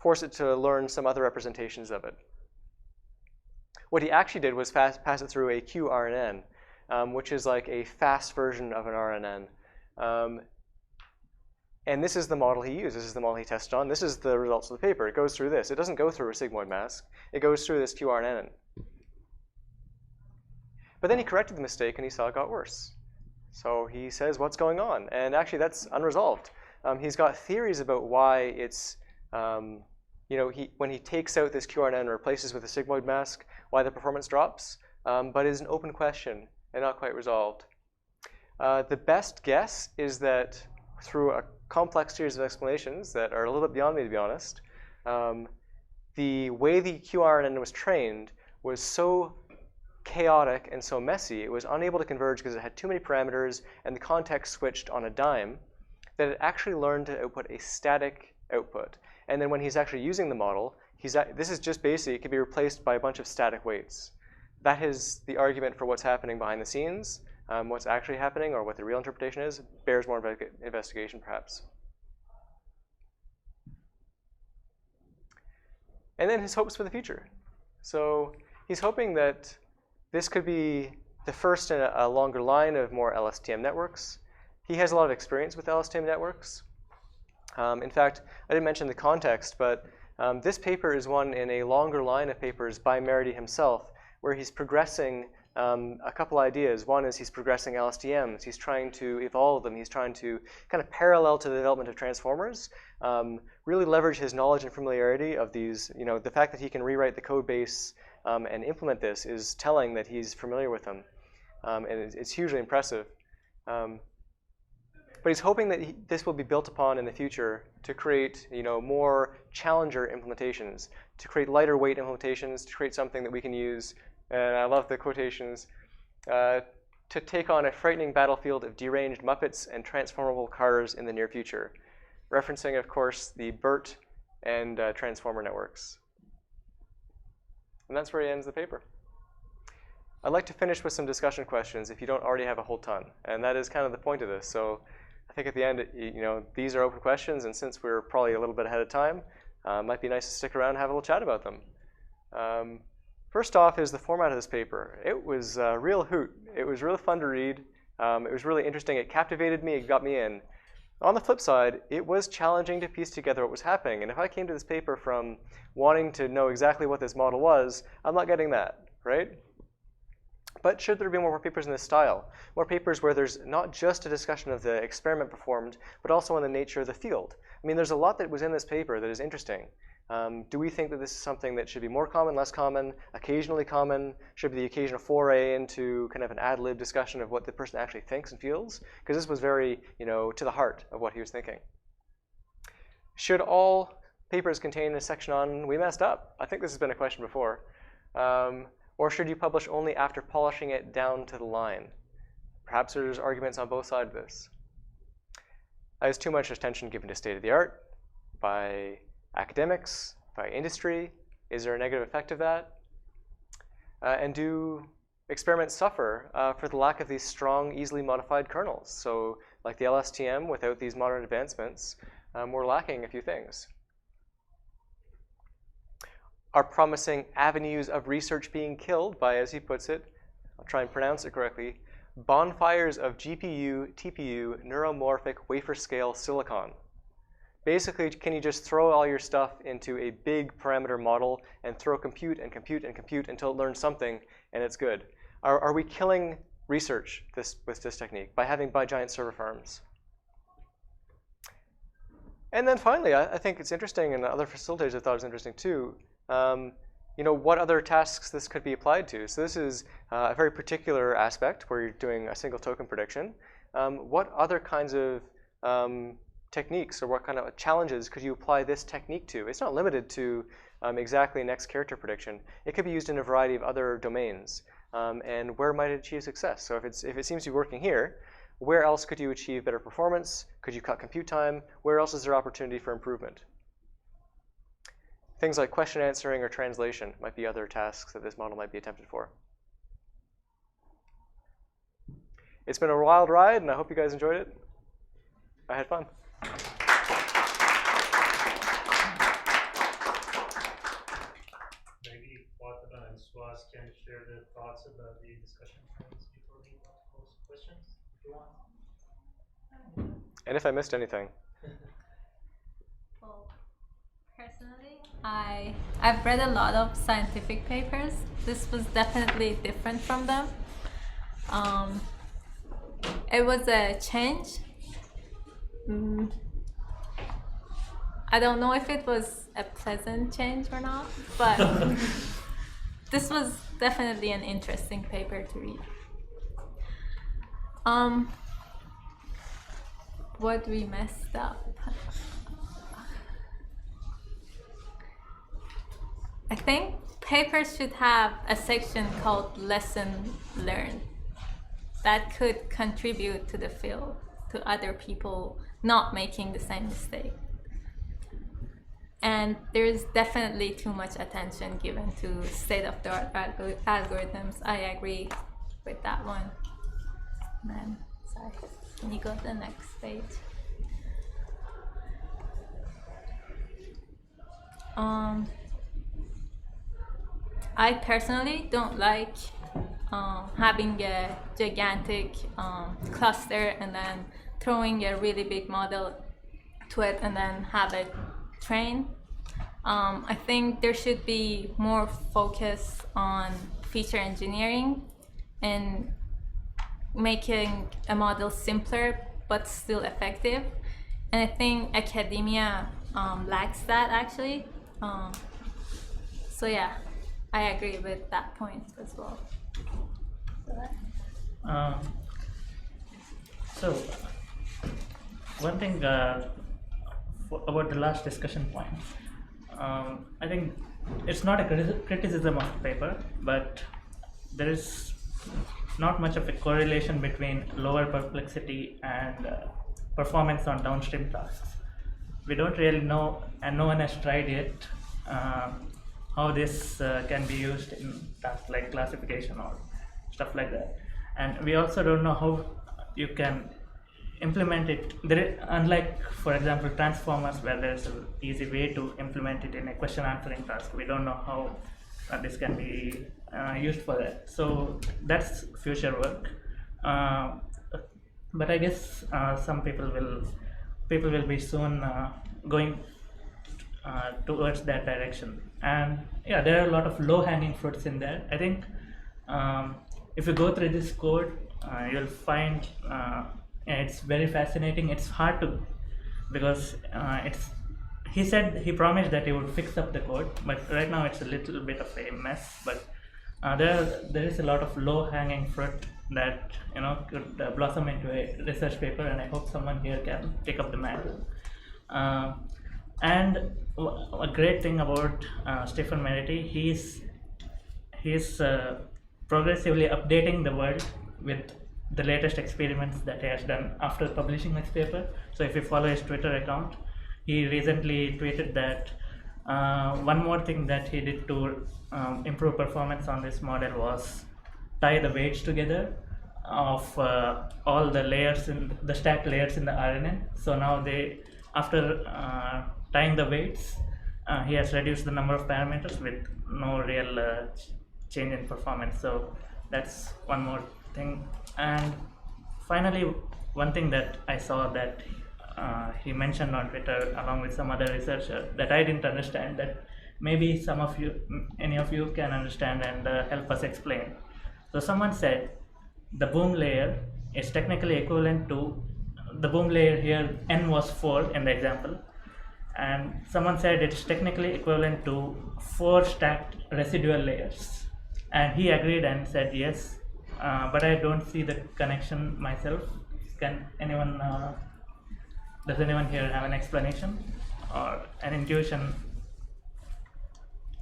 force it to learn some other representations of it. What he actually did was pass it through a QRNN, which is like a fast version of an RNN. And this is the model he used. This is the model he tested on. This is the results of the paper. It goes through this. It doesn't go through a sigmoid mask. It goes through this QRNN. But then he corrected the mistake, and he saw it got worse. So he says, what's going on? And actually, that's unresolved. He's got theories about why it's, when he takes out this QRNN and replaces with a sigmoid mask, why the performance drops, but it is an open question and not quite resolved. The best guess is that through a complex series of explanations that are a little bit beyond me, to be honest, the way the QRNN was trained was so chaotic and so messy, it was unable to converge because it had too many parameters and the context switched on a dime, that it actually learned to output a static output. And then when he's actually using the model, this is just basic. It can be replaced by a bunch of static weights. That is the argument for what's happening behind the scenes. What's actually happening, or what the real interpretation is, bears more investigation, perhaps. And then his hopes for the future. So he's hoping that this could be the first in a longer line of more LSTM networks. He has a lot of experience with LSTM networks. In fact, I didn't mention the context, but this paper is one in a longer line of papers by Meridi himself, where he's progressing a couple ideas. One is he's progressing LSTMs. He's trying to evolve them. He's trying to kind of parallel to the development of transformers, really leverage his knowledge and familiarity of these. The fact that he can rewrite the code base and implement this is telling that he's familiar with them, and it's hugely impressive. But he's hoping that this will be built upon in the future to create, more challenger implementations, to create lighter weight implementations, to create something that we can use. And I love the quotations, to take on a frightening battlefield of deranged Muppets and transformable cars in the near future. Referencing, of course, the BERT and transformer networks. And that's where he ends the paper. I'd like to finish with some discussion questions if you don't already have a whole ton. And that is kind of the point of this. So I think at the end, these are open questions. And since we're probably a little bit ahead of time, it might be nice to stick around and have a little chat about them. First off is the format of this paper. It was a real hoot. It was really fun to read. It was really interesting. It captivated me. It got me in. On the flip side, it was challenging to piece together what was happening. And if I came to this paper from wanting to know exactly what this model was, I'm not getting that, right? But should there be more papers in this style? More papers where there's not just a discussion of the experiment performed, but also on the nature of the field. I mean, there's a lot that was in this paper that is interesting. Do we think that this is something that should be more common, less common, occasionally common? Should be the occasional foray into kind of an ad lib discussion of what the person actually thinks and feels? Because this was very, to the heart of what he was thinking. Should all papers contain a section on "we messed up"? I think this has been a question before. Or should you publish only after polishing it down to the line? Perhaps there's arguments on both sides of this. Is too much attention given to state of the art by academics, by industry? Is there a negative effect of that? And do experiments suffer for the lack of these strong, easily modified kernels? So like the LSTM, without these modern advancements, we're lacking a few things. Are promising avenues of research being killed by, as he puts it, I'll try and pronounce it correctly, bonfires of GPU, TPU, neuromorphic wafer-scale silicon? Basically, can you just throw all your stuff into a big parameter model and throw compute and compute and compute until it learns something and it's good? Are we killing research with this technique by having giant server farms? And then finally, I think it's interesting, and other facilitators have thought it was interesting too, what other tasks this could be applied to. So this is a very particular aspect where you're doing a single token prediction. What other kinds of techniques or what kind of challenges could you apply this technique to? It's not limited to exactly next character prediction. It could be used in a variety of other domains. And where might it achieve success? So if it seems to be working here, where else could you achieve better performance? Could you cut compute time? Where else is there opportunity for improvement? Things like question answering or translation might be other tasks that this model might be attempted for. It's been a wild ride, and I hope you guys enjoyed it. I had fun. Maybe Fatemeh and Suhas can share their thoughts about the discussion points before we pose questions, if you want. And if I missed anything. Well, personally, I've read a lot of scientific papers. This was definitely different from them. It was a change. I don't know if it was a pleasant change or not, but this was definitely an interesting paper to read. What we messed up. I think papers should have a section called lesson learned that could contribute to the field, to other people not making the same mistake. And there's definitely too much attention given to state-of-the-art algorithms. I agree with that one. Man, sorry. Can you go to the next page? I personally don't like having a gigantic cluster and then throwing a really big model to it and then have it train. I think there should be more focus on feature engineering and making a model simpler but still effective. And I think academia lacks that actually. So yeah, I agree with that point as well. So one thing about the last discussion point, I think it's not a criticism of the paper, but there is not much of a correlation between lower perplexity and performance on downstream tasks. We don't really know, and no one has tried yet, how this can be used in tasks like classification or stuff like that. And we also don't know how you can implement it. Unlike, for example, transformers, where there's an easy way to implement it in a question answering task, we don't know how this can be used for that. So that's future work. But I guess some people will be soon going towards that direction. And yeah, there are a lot of low-hanging fruits in there. I think if you go through this code, you'll find it's very fascinating. It's hard to, because he promised that he would fix up the code, but right now it's a little bit of a mess. But there is a lot of low-hanging fruit that could blossom into a research paper, and I hope someone here can take up the mantle. And a great thing about Stephen Michetti, he's progressively updating the world with the latest experiments that he has done after publishing this paper. So if you follow his Twitter account, he recently tweeted that one more thing that he did to improve performance on this model was tie the weights together of all the layers in the stacked layers in the RNN. So now after tying the weights, he has reduced the number of parameters with no real change in performance. So that's one more thing. And finally, one thing that I saw that he mentioned on Twitter along with some other researcher that I didn't understand, that maybe any of you can understand and help us explain. So someone said the boom layer is technically equivalent to the boom layer here, n was 4 in the example, and someone said it's technically equivalent to 4 stacked residual layers, and he agreed and said yes, but I don't see the connection myself. Does anyone here have an explanation or an intuition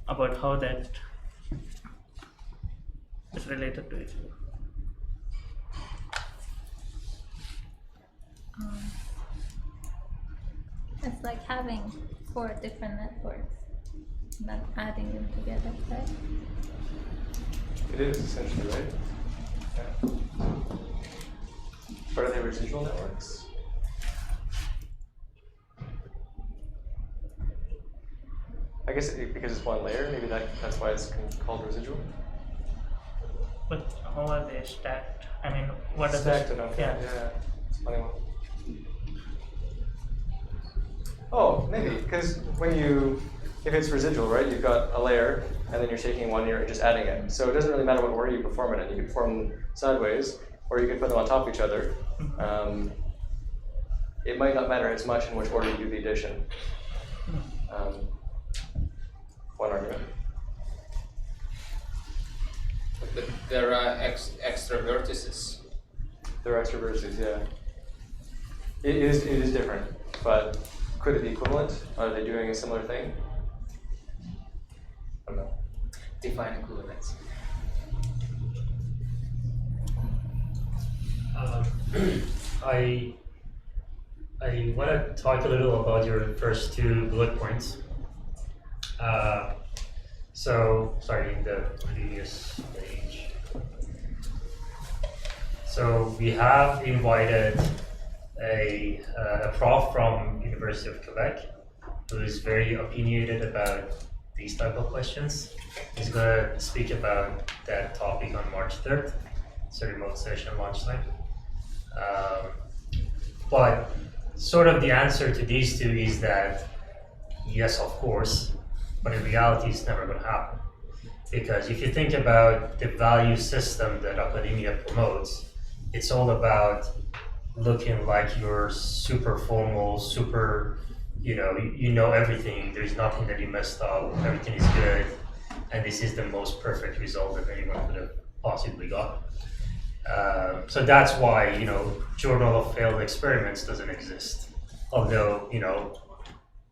about how that is related to each other? It's like having 4 different networks. not adding them together, right? It is essentially, right? Yeah. But are they residual networks? I guess because it's one layer, maybe that's why it's called residual. But how are they stacked? I mean, what does Stacked it? enough, Yeah. yeah. It's a funny one. Oh, maybe, because if it's residual, right, you've got a layer, and then you're taking one layer and just adding it. So it doesn't really matter what order you perform it in. You can perform them sideways, or you can put them on top of each other. It might not matter as much in which order you do the addition. One argument. But there are extra vertices. There are extra vertices, yeah. It is different, but could it be equivalent? Are they doing a similar thing? I don't know. Define equivalence. I want to talk a little about your first two bullet points. Sorry, in the previous page. So we have invited a prof from University of Quebec who is very opinionated about these type of questions. He's going to speak about that topic on March 3rd. It's a remote session lunchtime. But sort of the answer to these two is that yes, of course, but in reality it's never going to happen. Because if you think about the value system that academia promotes, it's all about looking like you're super formal, super, you know everything, there's nothing that you messed up, everything is good, and this is the most perfect result that anyone could have possibly got. So that's why, Journal of Failed Experiments doesn't exist. Although,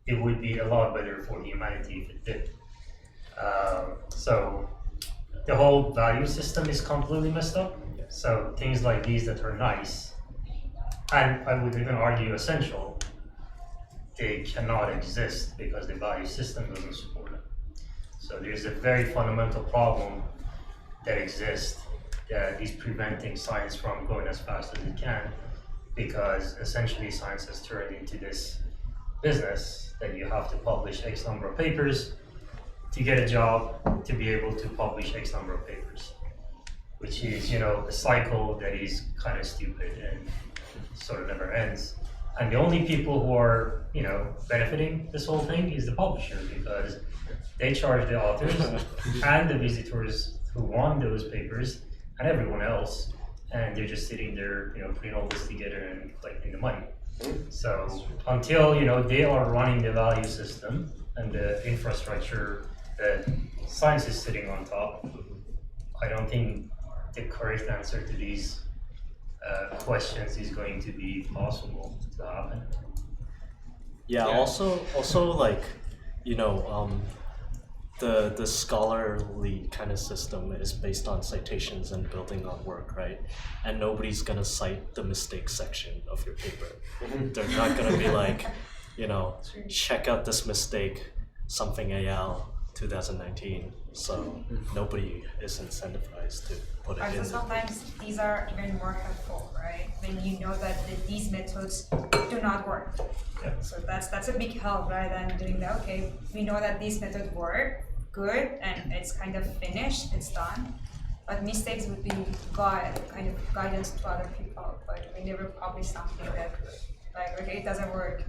it would be a lot better for humanity if it did. So the whole value system is completely messed up. So things like these that are nice, and I would even argue essential, they cannot exist because the value system doesn't support them. So there's a very fundamental problem that exists that is preventing science from going as fast as it can, because essentially science has turned into this business that you have to publish X number of papers to get a job, to be able to publish X number of papers, which is, a cycle that is kind of stupid and sort of never ends. And the only people who are, benefiting this whole thing is the publisher, because they charge the authors and the visitors who want those papers and everyone else, and they're just sitting there, putting all this together and collecting the money. So until they are running the value system and the infrastructure that science is sitting on top, I don't think the correct answer to these questions is going to be possible to happen. Yeah. Also, like, the scholarly kind of system is based on citations and building on work, right? And nobody's gonna cite the mistakes section of your paper. They're not gonna be like, check out this mistake, something AL 2019. So nobody is incentivized to put it in. Also, sometimes these are even more helpful, right? When you know that these methods do not work. Yeah. So that's a big help rather than doing that. Okay, we know that these methods work, good, and it's kind of finished, it's done. But mistakes would be kind of guidance to other people. But we never publish something that, like, okay, it doesn't work.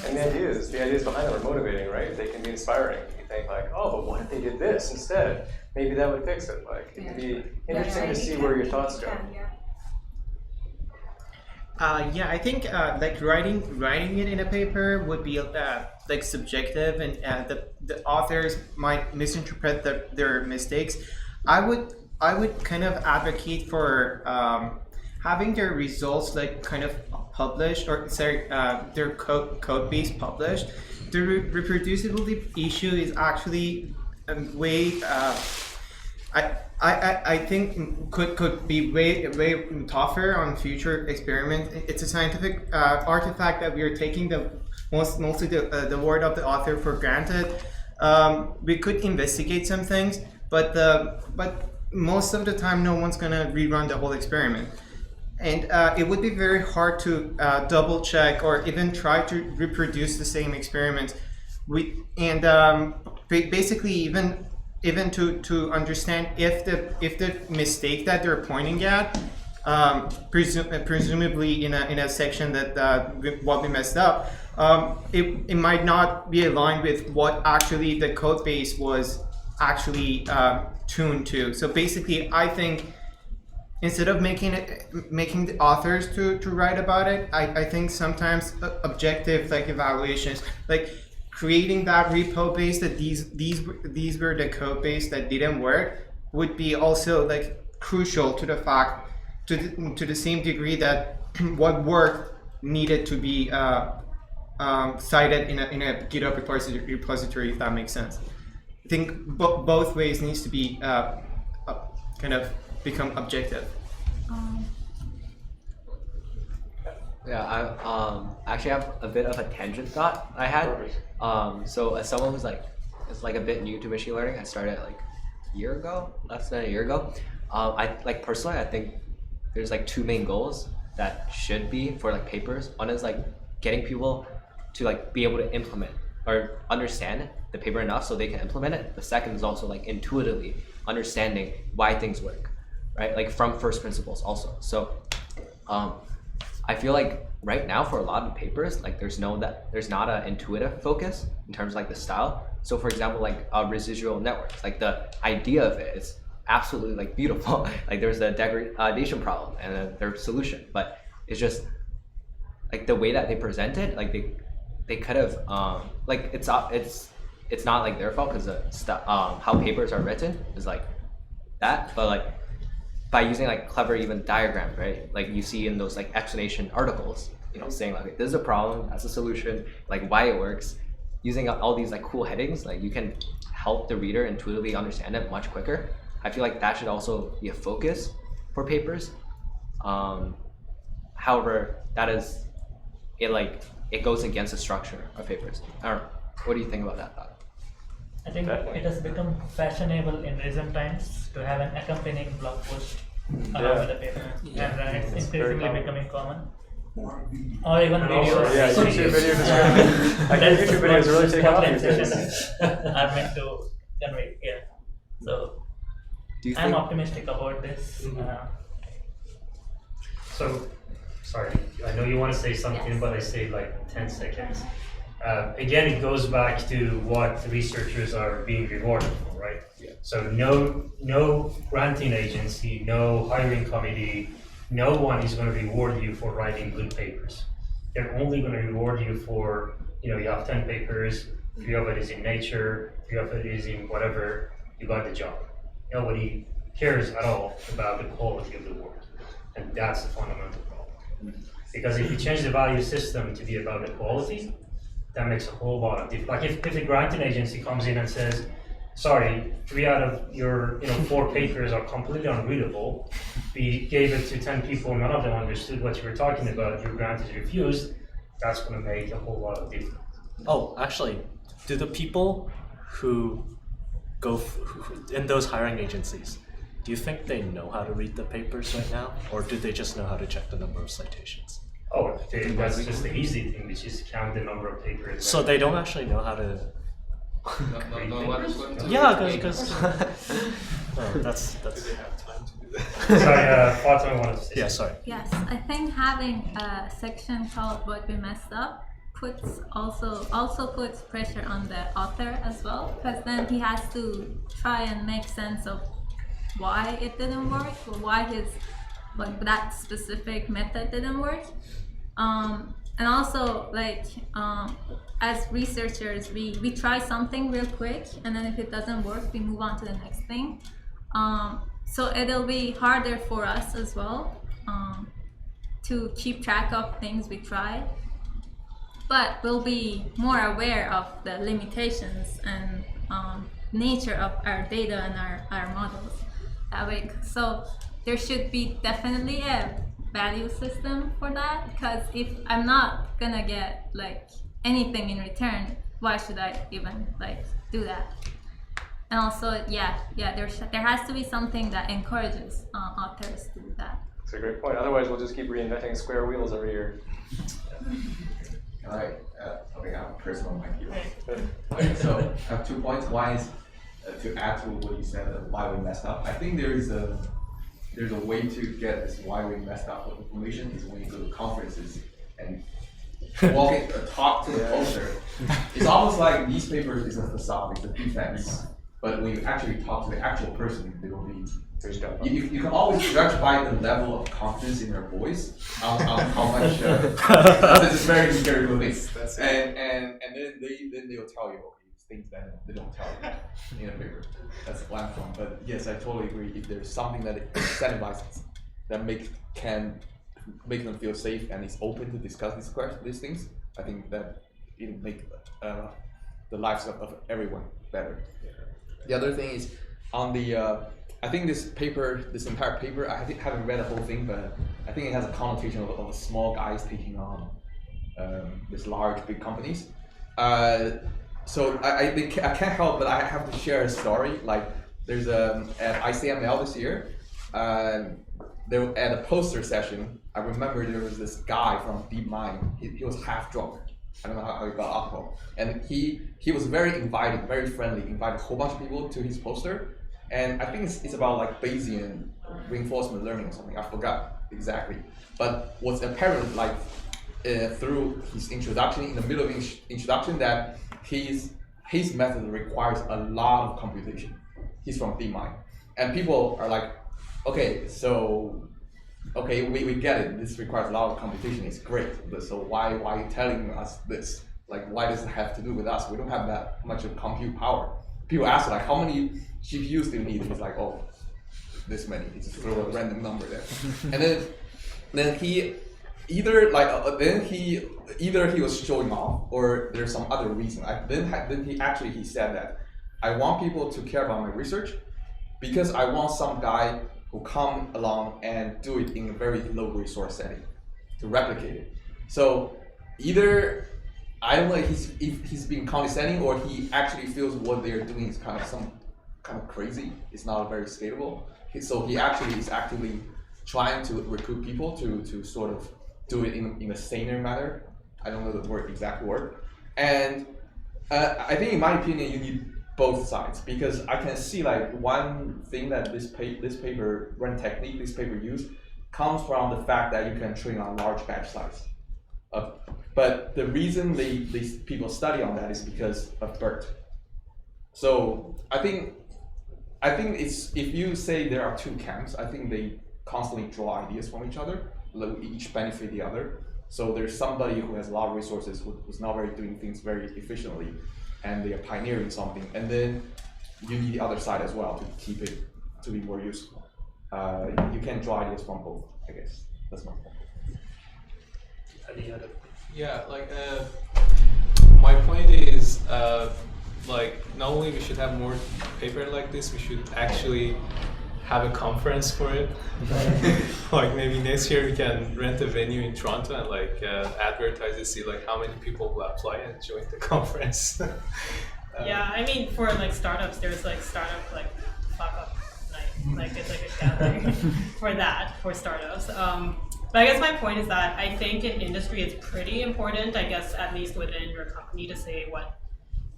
And the ideas behind them are motivating, right? They can be inspiring. You think like, oh, but what if they did this instead? Maybe that would fix it. Like, it can be interesting to see where your thoughts go. I think like writing it in a paper would be like subjective, and the authors might misinterpret their mistakes. I would kind of advocate for having their results like kind of published, or their code base published. The reproducibility issue is actually way I think could be way tougher on future experiments. It's a scientific artifact that we are taking mostly the word of the author for granted. We could investigate some things, but most of the time, no one's gonna rerun the whole experiment. And it would be very hard to double check or even try to reproduce the same experiments. Basically even to understand if the mistake that they're pointing at, presumably in a section that what we messed up, it might not be aligned with what actually the code base was actually tuned to. So basically, I think instead of making the authors to write about it, I think sometimes objective like evaluations, like creating that repo base that these were the code base that didn't work, would be also like crucial to the fact to the same degree that what worked needed to be cited in a GitHub repository, if that makes sense. I think both ways needs to be kind of become objective. Yeah, I actually have a bit of a tangent thought I had. So as someone who's is a bit new to machine learning, I started like a year ago, less than a year ago. I personally, I think there's two main goals that should be for papers. One is getting people to be able to implement or understand the paper enough so they can implement it. The second is also intuitively understanding why things work, right? From first principles also. So I feel right now for a lot of papers, there's not an intuitive focus in terms of the style. So for example, residual networks, the idea of it is absolutely beautiful. There's a degradation problem and their solution, but it's just the way that they present it, they could have it's not their fault because how papers are written is that, but by using clever even diagrams, right? You see in those explanation articles, saying this is a problem, that's a solution, why it works. Using all these cool headings, you can help the reader intuitively understand it much quicker. I feel that should also be a focus for papers. However, that is it goes against the structure of papers. I don't know. What do you think about that thought? I think it has become fashionable in recent times to have an accompanying blog post along with the paper, and it's increasingly becoming common. Or even videos. Yeah, YouTube videos is great. YouTube videos really take off these days. Are meant to convey. Yeah. So I'm optimistic about this. So, sorry, I know you want to say something, but I say 10 seconds. Again, it goes back to what researchers are being rewarded for, right? Yeah. So no granting agency, no hiring committee, no one is going to reward you for writing good papers. They're only going to reward you for, you have 10 papers, 3 of it is in Nature, 3 of it is in whatever, you got the job. Nobody cares at all about the quality of the work. And that's the fundamental problem. Because if you change the value system to be about the quality, that makes a whole lot of difference. If the granting agency comes in and says, sorry, 3 out of your 4 papers are completely unreadable, we gave it to 10 people, none of them understood what you were talking about, your grant is refused, that's going to make a whole lot of difference. Oh, actually, do the people who go in those hiring agencies, do you think they know how to read the papers right now, or do they just know how to check the number of citations? Oh, that's just the easy thing, which is count the number of papers. So they don't actually know how to. Yeah, because. That's. Do they have time to do that? Sorry, Fatemeh wanted to say. Yeah, sorry. Yes, I think having a section called "What We Messed Up" also puts pressure on the author as well, because then he has to try and make sense of why it didn't work or why that specific method didn't work. And also as researchers, we try something real quick, and then if it doesn't work, we move on to the next thing. So it'll be harder for us as well to keep track of things we try, but we'll be more aware of the limitations and nature of our data and our models that way. So there should be definitely a value system for that, because if I'm not gonna get anything in return, why should I even like do that? And also, there has to be something that encourages authors to do that. That's a great point. Otherwise, we'll just keep reinventing square wheels every year. All right. Okay, I'm personal mic here. Okay, so I have 2 points. One is to add to what you said, why we messed up. I think there's a way to get this why we messed up with information is when you go to conferences and talk to the poster. It's almost like newspapers is a facade, it's a defense. But when you actually talk to the actual person, they will be. You can always judge by the level of confidence in their voice on how much. This is very scary movie. And then they'll tell you, okay, things that they don't tell you in a paper. That's the platform. But yes, I totally agree. If there's something that incentivizes that can make them feel safe and is open to discuss these things, I think that it'll make the lives of everyone better. The other thing is on the, I think this entire paper, I haven't read the whole thing, but I think it has a connotation of small guys taking on these large, big companies. So I can't help, but I have to share a story. Like there's at ICML this year, there at a poster session, I remember there was this guy from DeepMind. He was half drunk. I don't know how he got alcohol. And he was very inviting, very friendly, invited a whole bunch of people to his poster. And I think it's about like Bayesian reinforcement learning or something. I forgot exactly. But what's apparent like through his introduction, in the middle of his introduction, that his method requires a lot of computation. He's from DeepMind. And people are like, okay, we get it. This requires a lot of computation. It's great, but so why are you telling us this? Like, why does it have to do with us? We don't have that much of compute power. People ask like, how many GPUs do you need? He's like, oh, this many. He just throw a random number there, and then he either he was showing off, or there's some other reason. He said that I want people to care about my research because I want some guy who come along and do it in a very low resource setting to replicate it. So either I don't know if he's being condescending or he actually feels what they're doing is kind of crazy. It's not very scalable. So he actually is actively trying to recruit people to sort of do it in a saner manner. I don't know the exact word. And I think in my opinion, you need both sides, because I can see like one thing that this paper used comes from the fact that you can train on large batch size. But the reason these people study on that is because of BERT. So I think it's, if you say there are two camps, I think they constantly draw ideas from each other, each benefit the other. So there's somebody who has a lot of resources who's not doing things very efficiently, and they are pioneering something, and then you need the other side as well to keep it to be more useful. You can draw ideas from both, I guess. That's my point. Yeah, like my point is like not only we should have more paper like this, we should actually have a conference for it. Like maybe next year we can rent a venue in Toronto and like advertise it, see like how many people will apply and join the conference. Yeah, I mean for like startups, there's like startup like fuck up night, like it's like a gathering for startups. But I guess my point is that I think in industry it's pretty important, I guess at least within your company, to say what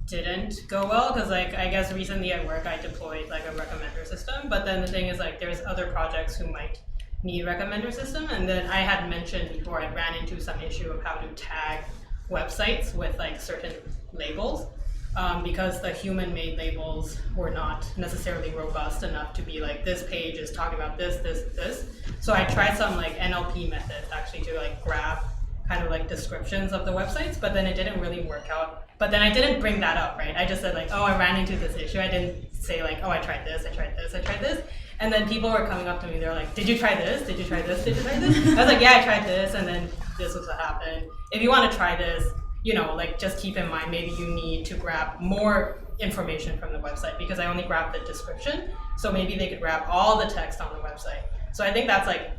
didn't go well, because like I guess recently at work I deployed like a recommender system, but then the thing is like there's other projects who might need recommender system, and then I had mentioned before I ran into some issue of how to tag websites with like certain labels, because the human-made labels were not necessarily robust enough to be like this page is talking about this. So I tried some like NLP methods actually to like grab kind of like descriptions of the websites, but then it didn't really work out. But then I didn't bring that up, right? I just said like, oh, I ran into this issue. I didn't say like, oh, I tried this. And then people were coming up to me. They're like, did you try this? Did you try this? Did you try this? I was like, yeah, I tried this. And then this was what happened. If you want to try this, you know, like just keep in mind, maybe you need to grab more information from the website, because I only grabbed the description. So maybe they could grab all the text on the website. So I think that's like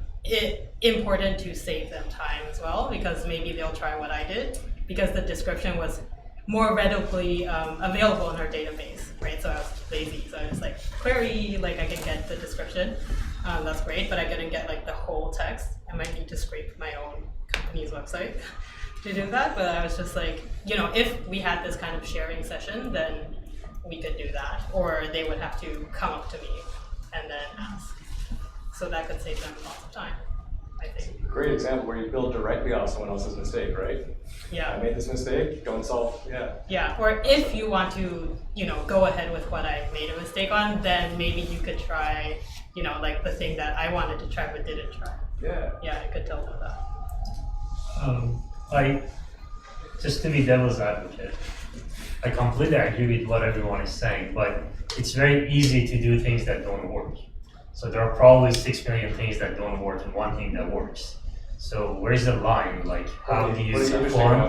important to save them time as well, because maybe they'll try what I did, because the description was more readily available in our database, right? So I was lazy, so I was like, query, like I can get the description, that's great, but I couldn't get like the whole text. I might need to scrape my own company's website to do that, but I was just like, you know, if we had this kind of sharing session, then we could do that, or they would have to come up to me and then ask. So that could save them lots of time, I think. Great example where you build directly off someone else's mistake, right? Yeah. I made this mistake, go and solve, Yeah, or if you want to, you know, go ahead with what I made a mistake on, then maybe you could try, you know, like the thing that I wanted to try but didn't try. Yeah, I could tell them that. Just to be devil's advocate, I completely agree with what everyone is saying, but it's very easy to do things that don't work. So there are probably 6 million things that don't work and one thing that works. So where's the line? Like, how do you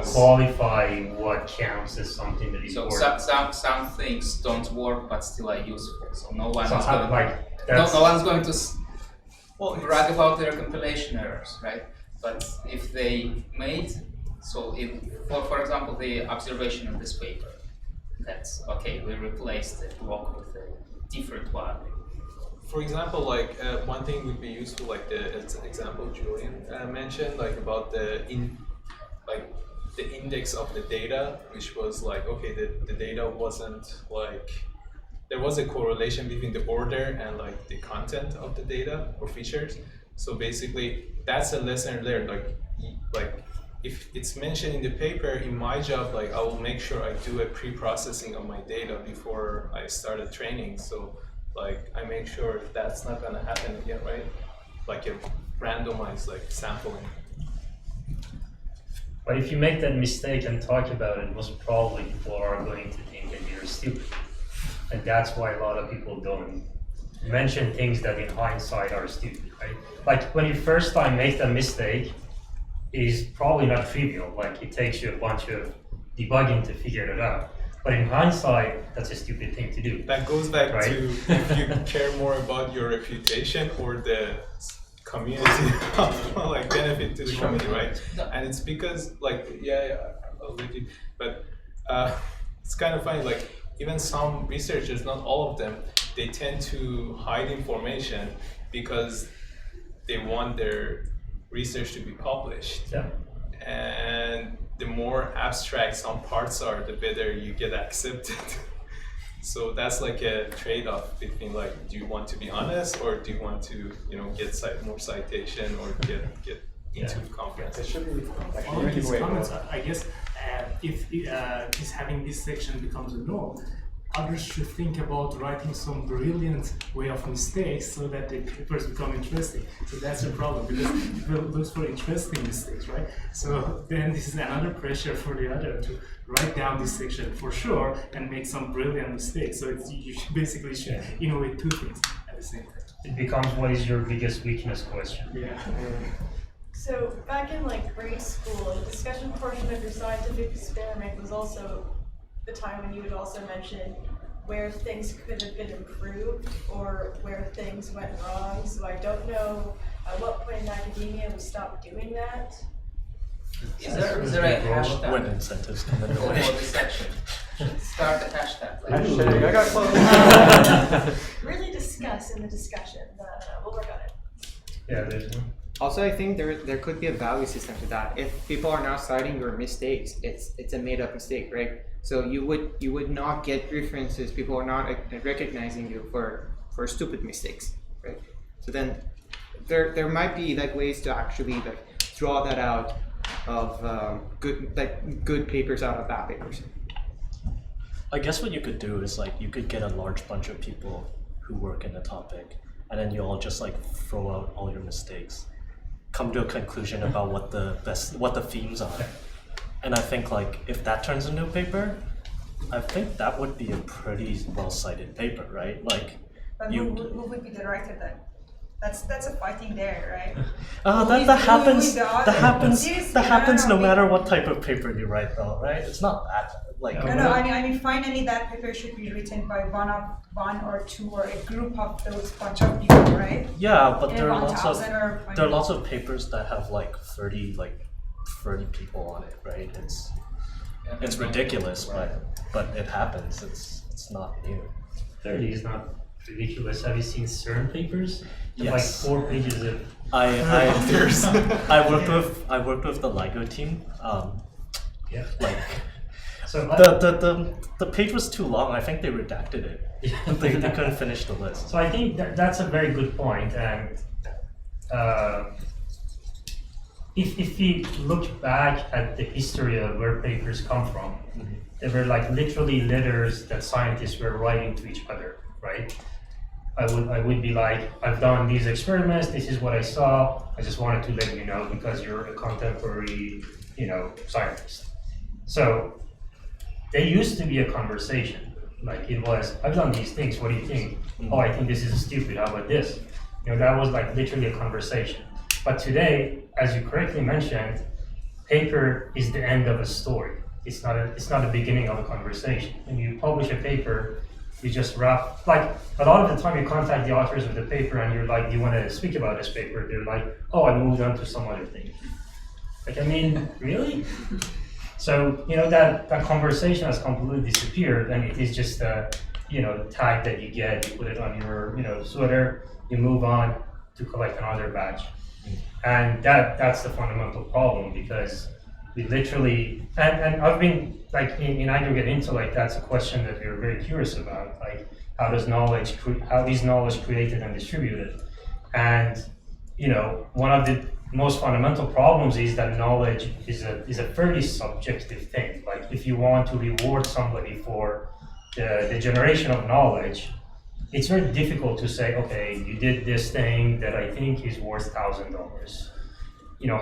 qualify what counts as something that is working? Some things don't work but still are useful. So no one So is how, going, like, no one's going to brag about their compilation errors, right? But if they made, so if, for example, the observation of this paper, that's okay, we replaced the block with a different one. For example, like one thing would be useful, like the example Julian mentioned, like about the index of the data, which was like, okay, the data wasn't like, there was a correlation between the order and like the content of the data or features. So basically, that's a lesson learned. Like if it's mentioned in the paper, in my job, like I will make sure I do a pre-processing of my data before I started training. So like I make sure that's not gonna happen again, right? Like a randomized like sampling. But if you make that mistake and talk about it, most probably people are going to think that you're stupid. And that's why a lot of people don't mention things that in hindsight are stupid, right? Like when you first time make a mistake, it is probably not trivial. Like it takes you a bunch of debugging to figure it out. But in hindsight, that's a stupid thing to do. That goes back to if you care more about your reputation or the community, like benefit to the community, right? And it's because like, I'll leave you, but it's kind of funny, like even some researchers, not all of them, they tend to hide information because they want their research to be published. Yeah. And the more abstract some parts are, the better you get accepted. So that's like a trade-off between like, do you want to be honest or do you want to, you know, get more citation or get into the conference? It should be All of these comments, I guess, if this having this section becomes a norm, others should think about writing some brilliant way of mistakes so that the papers become interesting. So that's the problem, because people look for interesting mistakes, right? So then this is another pressure for the other to write down this section for sure and make some brilliant mistakes. So you basically should innovate two things at the same time. It becomes what is your biggest weakness question. Yeah. So back in like grade school, the discussion portion of your scientific experiment was also the time when you would also mention where things could have been improved or where things went wrong. So I don't know at what point in academia we stopped doing that. Is there a hashtag? When incentives come into way. For this section. Start the hashtag. Hashtag, I got close. Really discuss in the discussion. We'll work on it. Yeah, there's one. Also, I think there could be a value system to that. If people are not citing your mistakes, it's a made up mistake, right? So you would not get references. People are not recognizing you for stupid mistakes, right? So then there might be like ways to actually like draw that out of good papers out of bad papers. I guess what you could do is like you could get a large bunch of people who work in a topic, and then you all just like throw out all your mistakes, come to a conclusion about what the themes are. And I think like if that turns into a paper, I think that would be a pretty well cited paper, right? Like but who would be the writer then? That's a fighting there, right? That happens no matter what type of paper you write though, right? It's not that like No, I mean finally that paper should be written by one or two or a group of those bunch of people, right? Yeah, but there are lots of papers that have like 30 people on it, right? It's ridiculous, but it happens. It's not new. 30 is not ridiculous. Have you seen CERN papers? Yes. Like 4 pages of I worked with the LIGO team. Yeah. Like so the page was too long. I think they redacted it. they couldn't finish the list. So I think that's a very good point. And if we look back at the history of where papers come from, they were like literally letters that scientists were writing to each other, right? I would be like, I've done these experiments, this is what I saw, I just wanted to let you know because you're a contemporary, scientist. So there used to be a conversation, like it was, I've done these things, what do you think? Oh, I think this is stupid, how about this? That was like literally a conversation. But today, as you correctly mentioned, paper is the end of a story. It's not the beginning of a conversation. When you publish a paper, you just wrap, like a lot of the time you contact the authors of the paper and you're like, do you want to speak about this paper? They're like, oh, I moved on to some other thing. Like, I mean, really? So, that conversation has completely disappeared, and it is just a, tag that you get, you put it on your, sweater, you move on to collect another badge. And that's the fundamental problem, because we literally, and I've been like in aggregate intellect, that's a question that we're very curious about, like how is knowledge created and distributed? And one of the most fundamental problems is that knowledge is a fairly subjective thing. Like if you want to reward somebody for the generation of knowledge, it's very difficult to say, okay, you did this thing that I think is worth $1,000.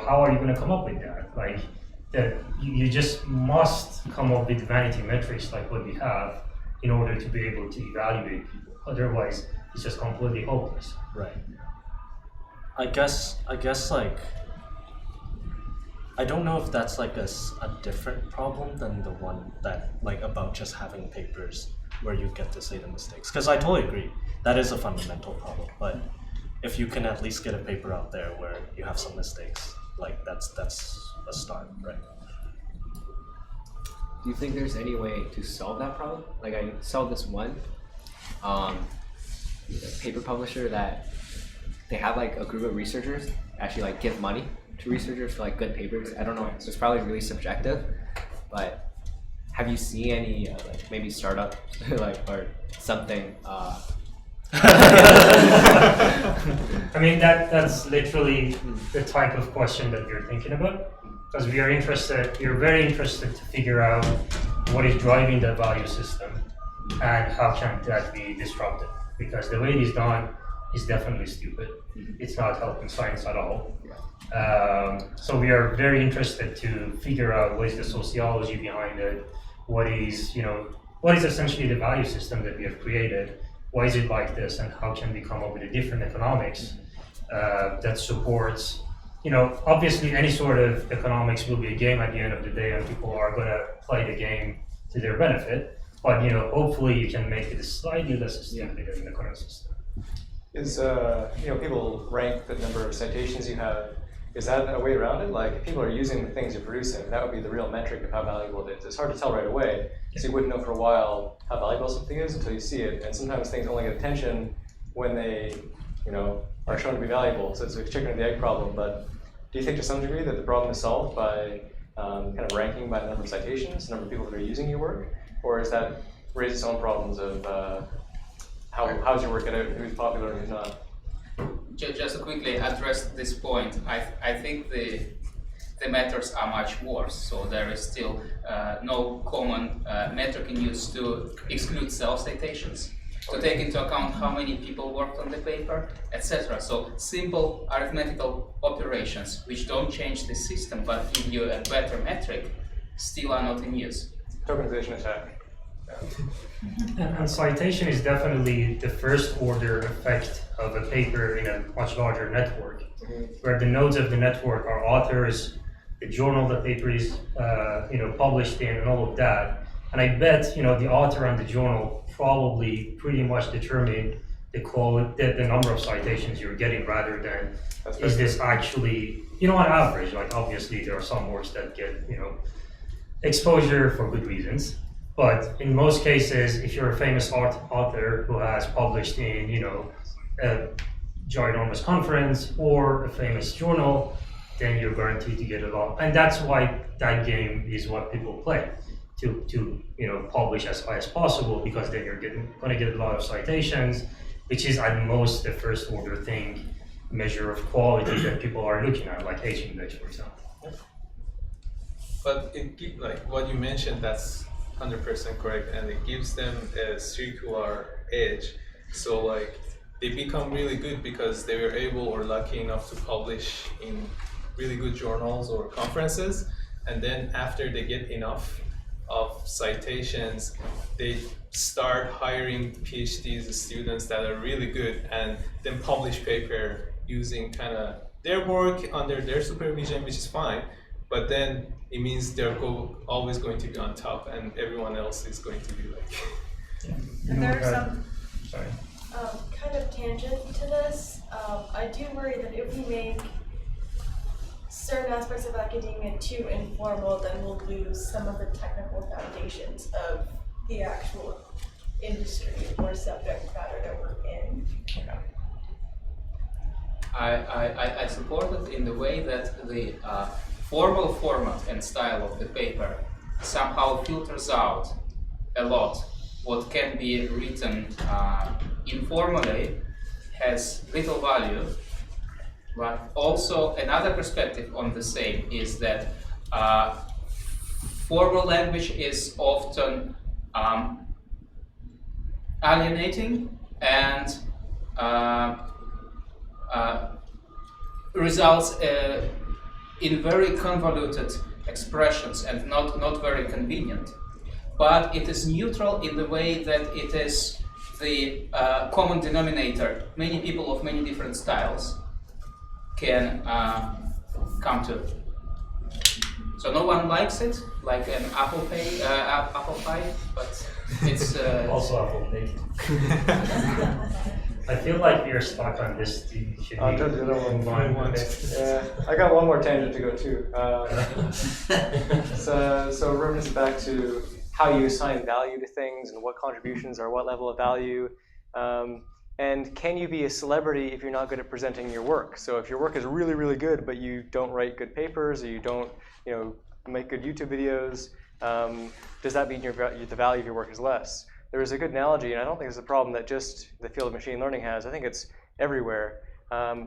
How are you going to come up with that? Like, that you just must come up with vanity metrics like what we have in order to be able to evaluate people. Otherwise, it's just completely hopeless. Right. I guess like, I don't know if that's like a different problem than the one that like about just having papers where you get to say the mistakes. Because I totally agree, that is a fundamental problem. But if you can at least get a paper out there where you have some mistakes, like that's a start, right? Do you think there's any way to solve that problem? Like I saw this one paper publisher that they have like a group of researchers actually like give money to researchers for like good papers. I don't know, it's probably really subjective, but have you seen any like maybe startup like or something? I mean that's literally the type of question that you're thinking about, because we are very interested to figure out what is driving the value system and how can that be disrupted, because the way it is done is definitely stupid. It's not helping science at all. So we are very interested to figure out what is the sociology behind it, what is essentially the value system that we have created, why is it like this, and how can we come up with a different economics that supports, obviously any sort of economics will be a game at the end of the day and people are going to play the game to their benefit, but hopefully you can make it slightly less stupid in the current system. Is people rank the number of citations you have? Is that a way around it? Like, if people are using the things you're producing, that would be the real metric of how valuable it is. It's hard to tell right away, so you wouldn't know for a while how valuable something is until you see it. And sometimes things only get attention when they, are shown to be valuable. So it's a chicken and the egg problem. But do you think to some degree that the problem is solved by kind of ranking by the number of citations, the number of people that are using your work, or is that raise its own problems of how's your work get out, who's popular and who's not? Just to quickly address this point, I think the methods are much worse. So there is still no common metric in use to exclude self-citations, to take into account how many people worked on the paper, etc. So simple arithmetical operations which don't change the system but give you a better metric still are not in use. Tokenization attack. And citation is definitely the first order effect of a paper in a much larger network, where the nodes of the network are authors, the journal the paper is published in, and all of that. And I bet the author and the journal probably pretty much determine the number of citations you're getting, rather than is this actually on average. Like obviously there are some works that get exposure for good reasons. But in most cases, if you're a famous author who has published in, a ginormous conference or a famous journal, then you're guaranteed to get a lot. And that's why that game is what people play, to publish as high as possible, because then you're going to get a lot of citations, which is at most the first order thing, measure of quality that people are looking at, like H index, for example. But like what you mentioned, that's 100% correct, and it gives them a circular edge. So like they become really good because they were able or lucky enough to publish in really good journals or conferences, and then after they get enough of citations, they start hiring PhDs students that are really good, and then publish paper using kind of their work under their supervision, which is fine. But then it means they're always going to be on top, and everyone else is going to be like. And there are some Sorry. kind of tangent to this. I do worry that if we make certain aspects of academia too informal, then we'll lose some of the technical foundations of the actual industry or subject matter that we're in. I support it in the way that the formal format and style of the paper somehow filters out a lot what can be written informally, has little value. But also another perspective on the same is that formal language is often alienating and results in very convoluted expressions and not very convenient. But it is neutral in the way that it is the common denominator many people of many different styles can come to. So no one likes it, like an apple pie, but it's also apple pie. I feel like we're stuck on this. I'll do the other one. Yeah, I got one more tangent to go too. So reference back to how you assign value to things and what contributions are what level of value. And can you be a celebrity if you're not good at presenting your work? So if your work is really, really good, but you don't write good papers, or you don't, make good YouTube videos, does that mean the value of your work is less? There is a good analogy, and I don't think it's a problem that just the field of machine learning has. I think it's everywhere.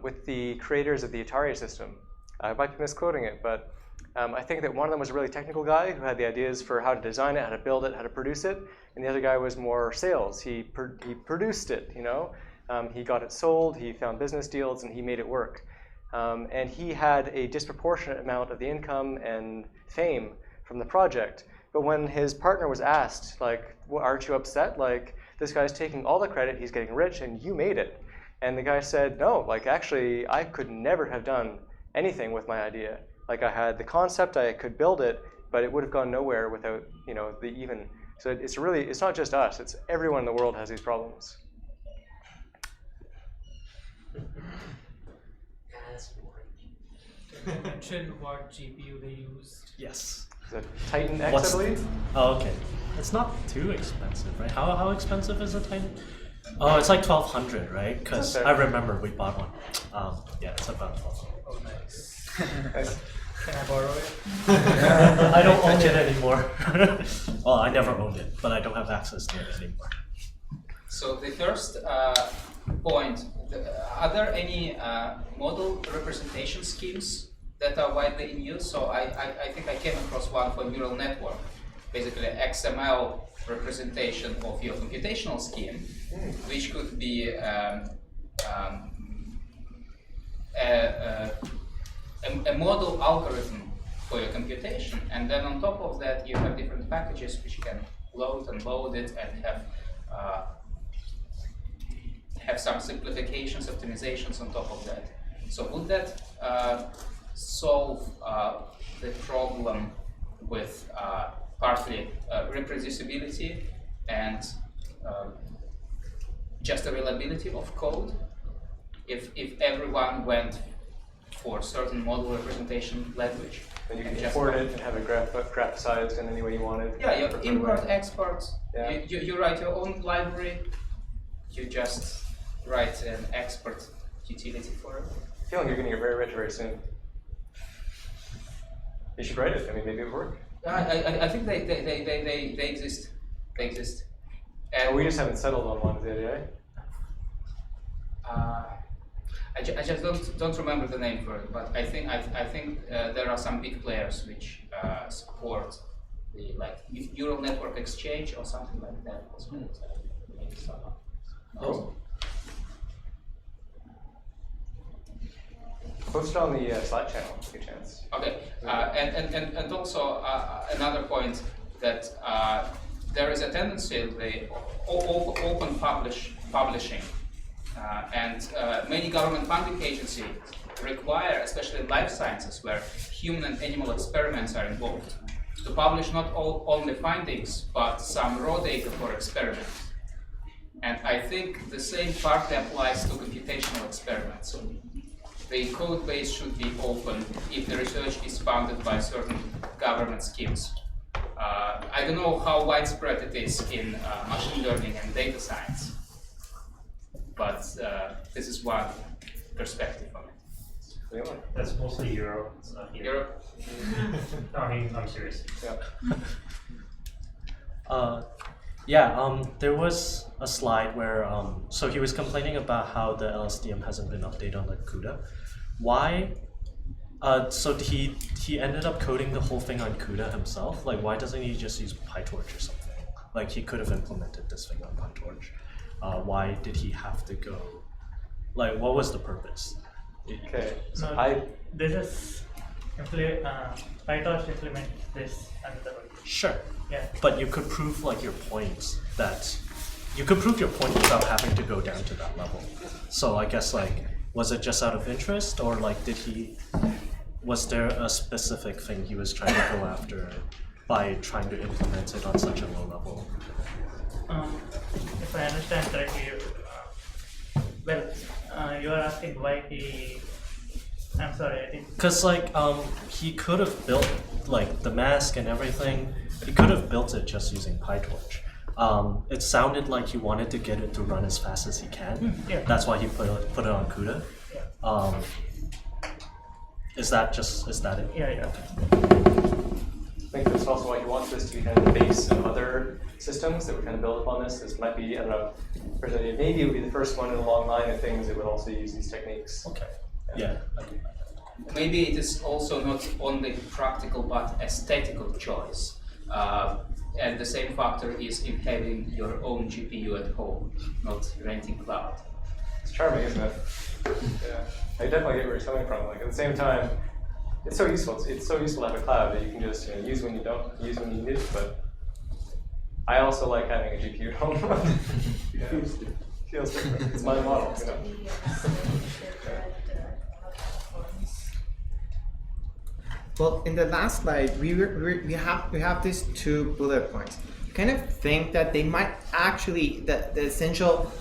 With the creators of the Atari system, I might be misquoting it, but I think that one of them was a really technical guy who had the ideas for how to design it, how to build it, how to produce it, and the other guy was more sales. He produced it, he got it sold, he found business deals, and he made it work. And he had a disproportionate amount of the income and fame from the project. But when his partner was asked, like, well, aren't you upset? Like, this guy's taking all the credit, he's getting rich, and you made it. And the guy said, no, like, actually, I could never have done anything with my idea. Like, I had the concept, I could build it, but it would have gone nowhere without, the even. So it's not just us, it's everyone in the world has these problems. Mention what GPU they use. Yes. Is that Titan X, I believe? Oh, okay. It's not too expensive, right? How expensive is a Titan? Oh, it's like 1,200, right? Because I remember we bought one. Yeah, it's about 1,200. Oh, nice. Can I borrow it? I don't own it anymore. Well, I never owned it, but I don't have access to it anymore. So the first point, are there any model representation schemes that are widely in use? So I think I came across one for neural network, basically XML representation of your computational scheme, which could be a model algorithm for your computation, and then on top of that you have different packages which can load and load it and have some simplifications, optimizations on top of that. So would that solve the problem with partly reproducibility and just availability of code? If everyone went for certain model representation language. And you can just import it and have it graphicized in any way you wanted. Yeah, you preferred import, way. export. Yeah. You write your own library. You just write an export utility for it. I feel like you're going to get very rich very soon. You should write it. I mean, maybe it would work. I think they exist. They exist. And we just haven't settled on one yet, I just don't remember the name for it, but I think there are some big players which support the neural network exchange or something like that. Maybe someone. Oh. Post it on the Slack channel, if you chance. Okay, and also another point that there is a tendency in the open publishing, and many government funding agencies require, especially in life sciences, where human and animal experiments are involved, to publish not only findings, but some raw data for experiments. And I think the same partly applies to computational experiments. The code base should be open if the research is funded by certain government schemes. I don't know how widespread it is in machine learning and data science, but this is one perspective on it. That's mostly Europe. It's not here. Europe? No, I mean, I'm serious. Yeah. There was a slide where so he was complaining about how the LSTM hasn't been updated on the CUDA. Why? So he ended up coding the whole thing on CUDA himself. Like, why doesn't he just use PyTorch or something? Like, he could have implemented this thing on PyTorch. Why did he have to go? Like, what was the purpose? Okay. So this is PyTorch implement this and the Sure. Yeah. But you could prove like your points that you could prove your point without having to go down to that level. So I guess like, was it just out of interest, or like was there a specific thing he was trying to go after by trying to implement it on such a low level? If I understand correctly, you are asking why he. I'm sorry, I think. Because like he could have built like the mask and everything. He could have built it just using PyTorch. It sounded like he wanted to get it to run as fast as he can. Yeah. That's why he put it on CUDA. Yeah. Is that it? Yeah. I think that's also why he wants this to be kind of the base of other systems that would kind of build upon this. This might be, I don't know, maybe it would be the first one in a long line of things that would also use these techniques. Okay. Yeah. Maybe it is also not only practical but aesthetical choice. And the same factor is in having your own GPU at home, not renting cloud. It's charming, isn't it? Yeah. I definitely get where you're coming from. Like at the same time, it's so useful. It's so useful to have a cloud that you can just use when you don't, use when you need it. But I also like having a GPU at home. Feels different. It's my model, you know. Well, in the last slide, we have these two bullet points. I kind of think that they might actually the essential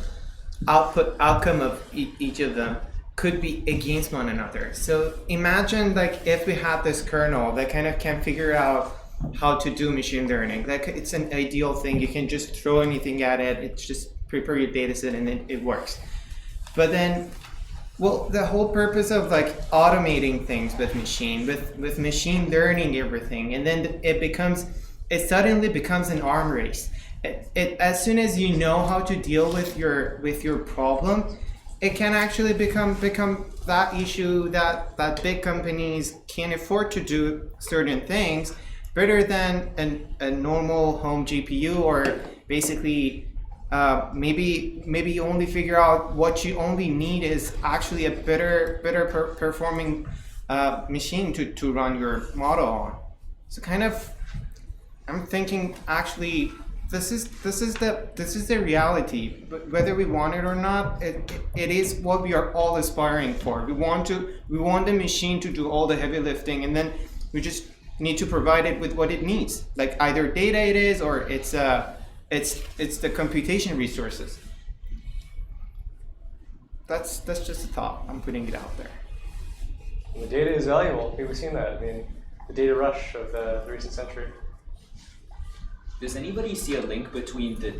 outcome of each of them could be against one another. So imagine like if we have this kernel that kind of can figure out how to do machine learning. Like it's an ideal thing. You can just throw anything at it. It's just prepare your data set and it works. But then, well, the whole purpose of like automating things with machine learning everything, and then it suddenly becomes an arm race. As soon as you know how to deal with your problem, it can actually become that issue that big companies can't afford to do certain things better than a normal home GPU, or basically maybe you only figure out what you only need is actually a better performing machine to run your model on. So kind of, I'm thinking actually this is the reality. But whether we want it or not, it is what we are all aspiring for. We want the machine to do all the heavy lifting, and then we just need to provide it with what it needs, like either data it is, or it's the computation resources. That's just a thought. I'm putting it out there. And the data is valuable. We've seen that. I mean, the data rush of the recent century. Does anybody see a link between the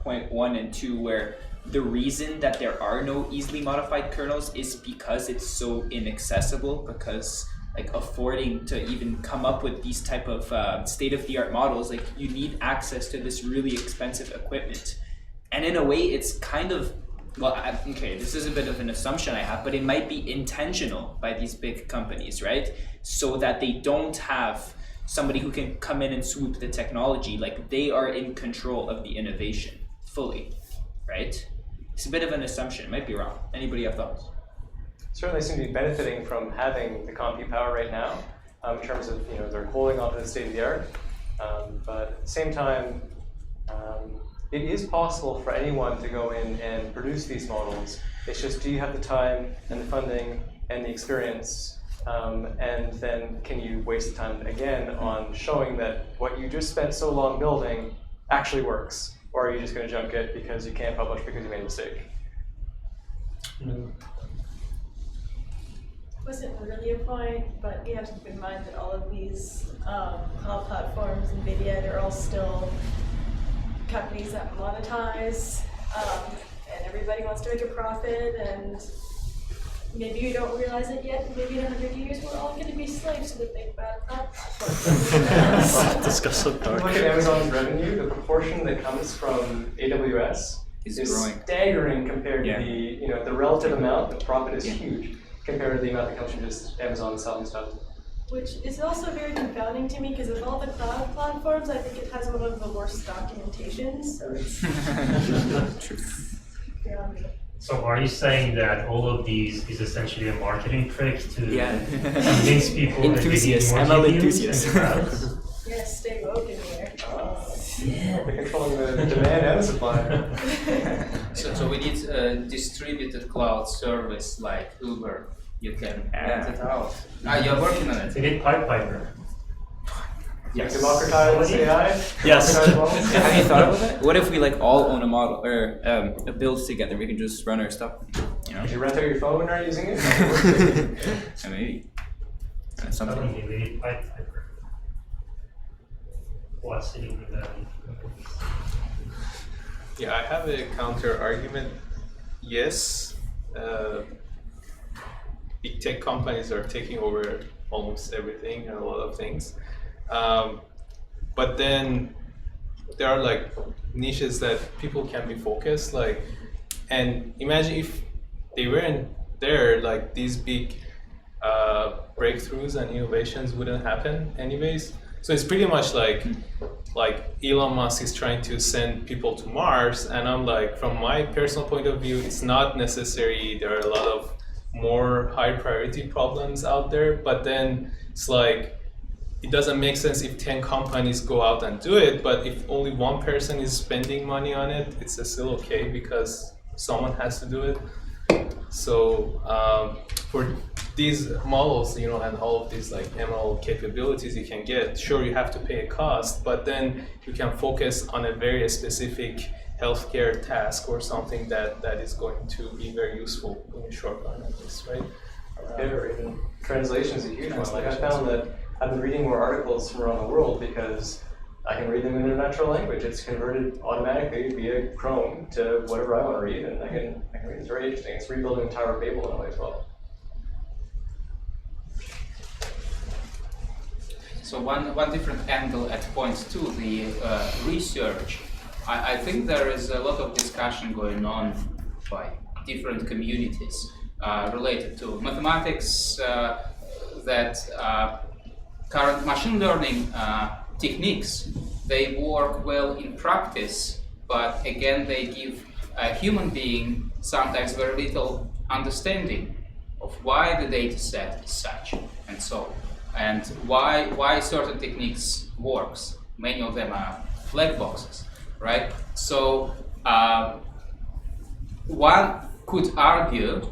point 1 and 2 where the reason that there are no easily modified kernels is because it's so inaccessible, because like affording to even come up with these type of state-of-the-art models, like you need access to this really expensive equipment. And in a way it's kind of, well, okay, this is a bit of an assumption I have, but it might be intentional by these big companies, right? So that they don't have somebody who can come in and swoop the technology, like they are in control of the innovation fully, right? It's a bit of an assumption, it might be wrong. Anybody have thoughts? Certainly seem to be benefiting from having the compute power right now, in terms of, they're holding on to the state of the art. But at the same time, it is possible for anyone to go in and produce these models. It's just, do you have the time and the funding and the experience? And then can you waste the time again on showing that what you just spent so long building actually works? Or are you just going to junk it because you can't publish because you made a mistake? Wasn't really a point, but you have to keep in mind that all of these cloud platforms, NVIDIA, they're all still companies that monetize, and everybody wants to make a profit, and maybe you don't realize it yet, maybe in 100 years we're all going to be slaves to the big bad cloud platforms. Discuss so dark. Look at Amazon's revenue, the proportion that comes from AWS is growing. Staggering compared to the relative amount. The profit is huge compared to the amount that comes from just Amazon selling stuff. Which is also very confounding to me, because of all the cloud platforms, I think it has one of the worst documentations. So it's beyond me. So are you saying that all of these is essentially a marketing trick to convince people enthusiasts, that they need more ML GPUs enthusiasts. Yes, stay woke in here. They're controlling the demand and the supply. So we need a distributed cloud service like Uber. You can rent it out. You're working on it. We need Piper. Yes. Democratize AI? Yes. Democratize models? Have you thought about that? What if we like all own a model or a build together? We can just run our stuff. Could you rent out your phone when you're using it? Maybe. Something we need Piper. What's sitting with that? Yeah, I have a counter argument. Yes, big tech companies are taking over almost everything and a lot of things. But then there are like niches that people can be focused, like, and imagine if they weren't there, like these big breakthroughs and innovations wouldn't happen anyways. So it's pretty much like Elon Musk is trying to send people to Mars, and I'm like, from my personal point of view, it's not necessary. There are a lot of more high priority problems out there, but then it's like, it doesn't make sense if 10 companies go out and do it, but if only one person is spending money on it, it's still okay because someone has to do it. So for these models, and all of these like ML capabilities you can get, sure, you have to pay a cost, but then you can focus on a very specific healthcare task or something that is going to be very useful in the short run, at least, right? Or even translation is a huge one. Like I found that I've been reading more articles from around the world because I can read them in their natural language. It's converted automatically via Chrome to whatever I want to read, and I can read. It's very interesting. It's rebuilding the Tower of Babel in a way as well. So one different angle at point 2, the research. I think there is a lot of discussion going on by different communities related to mathematics, that current machine learning techniques, they work well in practice, but again they give a human being sometimes very little understanding of why the data set is such and so, and why certain techniques works. Many of them are black boxes, right? So one could argue,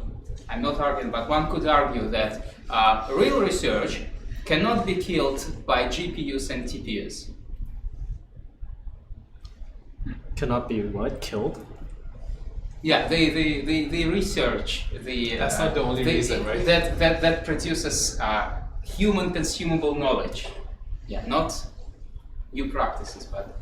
I'm not arguing, but one could argue that real research cannot be killed by GPUs and TPUs. Cannot be what? Killed? Yeah, the research, That's not the only reason, right? That produces human consumable knowledge. Yeah, not new practices, but.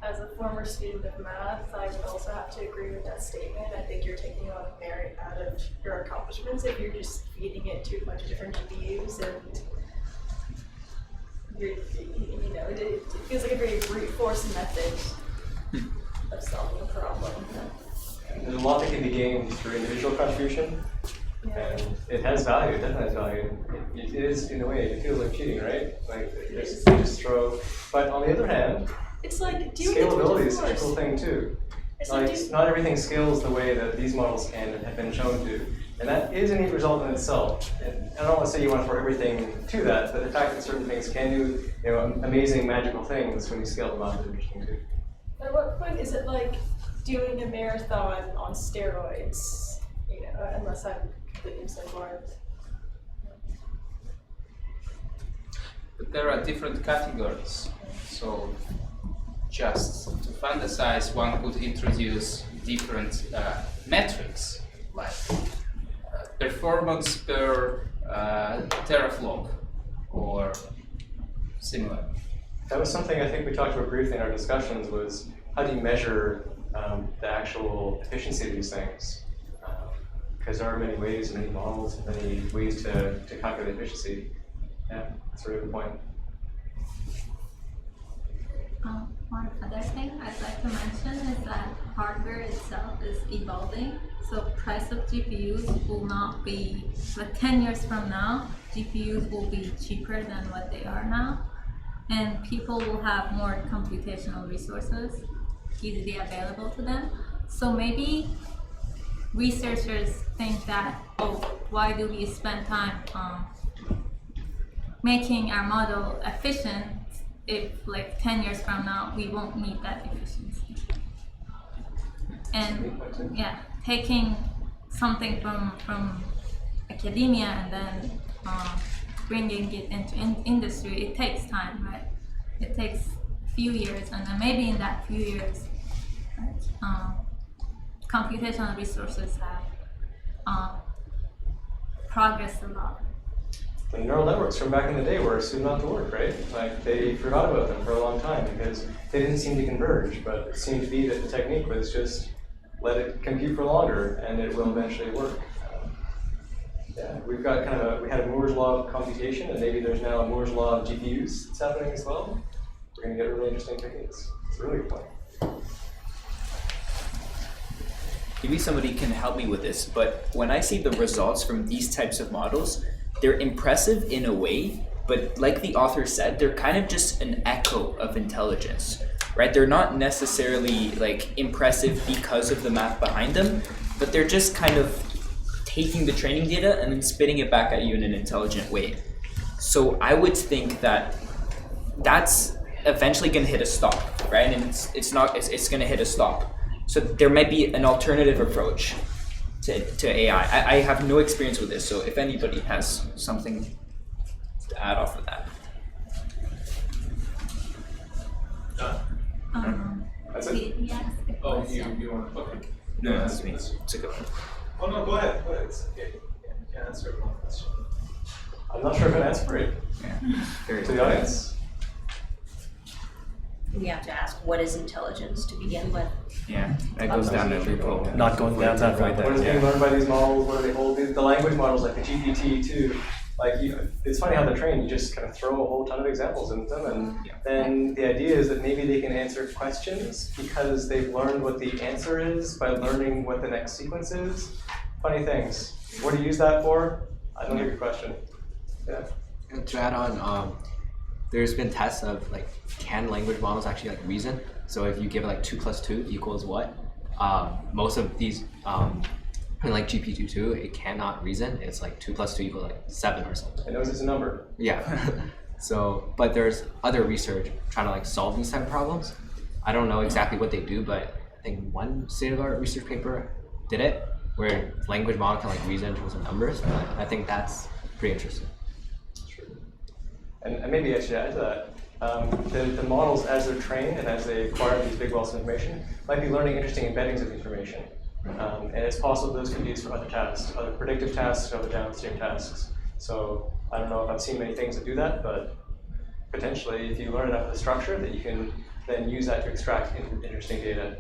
As a former student of math, I would also have to agree with that statement. I think you're taking a lot of merit out of your accomplishments if you're just feeding it to a bunch of different GPUs and it feels like a very brute force method of solving a problem. There's a lot that can be gained through individual contribution, and it has value. It definitely has value. It is, in a way, it feels like cheating, right? Like you just throw. But on the other hand, it's like scalability is such a cool thing too. Like not everything scales the way that these models can and have been shown to, and that is a neat result in itself. And I don't want to say you want to throw everything to that, but the fact that certain things can do, amazing, magical things when you scale them up is interesting too. At what point is it like doing a marathon on steroids? Unless I'm completely misinformed. But there are different categories, so just to fantasize, one could introduce different metrics, like performance per teraflop or similar. That was something I think we talked about briefly in our discussions, was how do you measure the actual efficiency of these things? Because there are many ways, many models, many ways to calculate efficiency. Yeah, that's a really good point. One other thing I'd like to mention is that hardware itself is evolving. So price of GPUs will not be, like 10 years from now, GPUs will be cheaper than what they are now. And people will have more computational resources easily available to them. So maybe researchers think that, why do we spend time making our model efficient if like 10 years from now we won't need that efficiency? And yeah, taking something from academia and then bringing it into industry, it takes time, right? It takes a few years, and then maybe in that few years, computational resources have progressed a lot. The neural networks from back in the day were assumed not to work, right? Like they forgot about them for a long time because they didn't seem to converge, but it seemed to be that the technique was just let it compute for longer and it will eventually work. Yeah, we've got we had a Moore's law of computation, and maybe there's now a Moore's law of GPUs that's happening as well. We're going to get really interesting techniques. It's a really good point. Maybe somebody can help me with this, but when I see the results from these types of models, they're impressive in a way, but like the author said, they're kind of just an echo of intelligence, right? They're not necessarily like impressive because of the math behind them, but they're just kind of taking the training data and then spitting it back at you in an intelligent way. So I would think that that's eventually going to hit a stop, right? And it's going to hit a stop. So there might be an alternative approach to AI. I have no experience with this, so if anybody has something to add off of that. That's it? Yes. Oh, you want to? Okay. No, that's me. It's a good one. Oh no, go ahead. Go ahead. It's okay. You can answer one question. I'm not sure if I can answer it. Yeah. To the audience. We have to ask, what is intelligence to begin with? Yeah, that goes down to loophole. Not going down that road. What is being learned by these models? What do they hold? The language models like the GPT too. Like it's funny how they're trained. You just kind of throw a whole ton of examples into them, and then the idea is that maybe they can answer questions because they've learned what the answer is by learning what the next sequence is. Funny things. What do you use that for? I don't hear your question. Yeah. To add on, there's been tests of like, can language models actually like reason? So if you give it like 2 + 2 equals what? Most of these, like GPT-2, it cannot reason. It's like 2 + 2 equals like 7 or something. It knows it's a number. Yeah. So, but there's other research trying to like solve these type of problems. I don't know exactly what they do, but I think one state-of-the-art research paper did it, where language model can like reason in terms of numbers. I think that's pretty interesting. And maybe I should add to that. the models, as they're trained and as they acquire these big wealths of information, might be learning interesting embeddings of information. And it's possible those could be used for other tasks, other predictive tasks, other downstream tasks. So I don't know if I've seen many things that do that, but potentially if you learn enough of the structure that you can then use that to extract interesting data.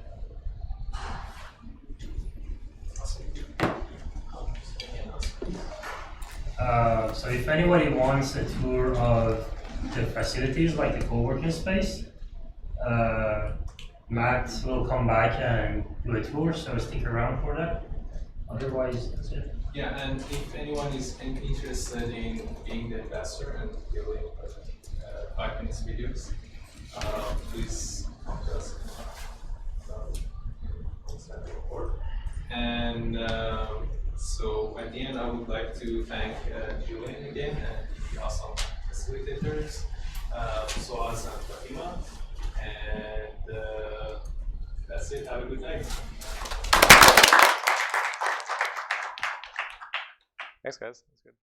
So if anybody wants a tour of the facilities, like the co-working space, Matt will come back and do a tour, so stick around for that. Otherwise, that's it. Yeah, and if anyone is interested in being the investor and building 5 minutes videos, please come to us. And so at the end, I would like to thank Julian again and the awesome facilitators, Suhas and Fatemeh. And that's it. Have a good night. Thanks, guys. That's good.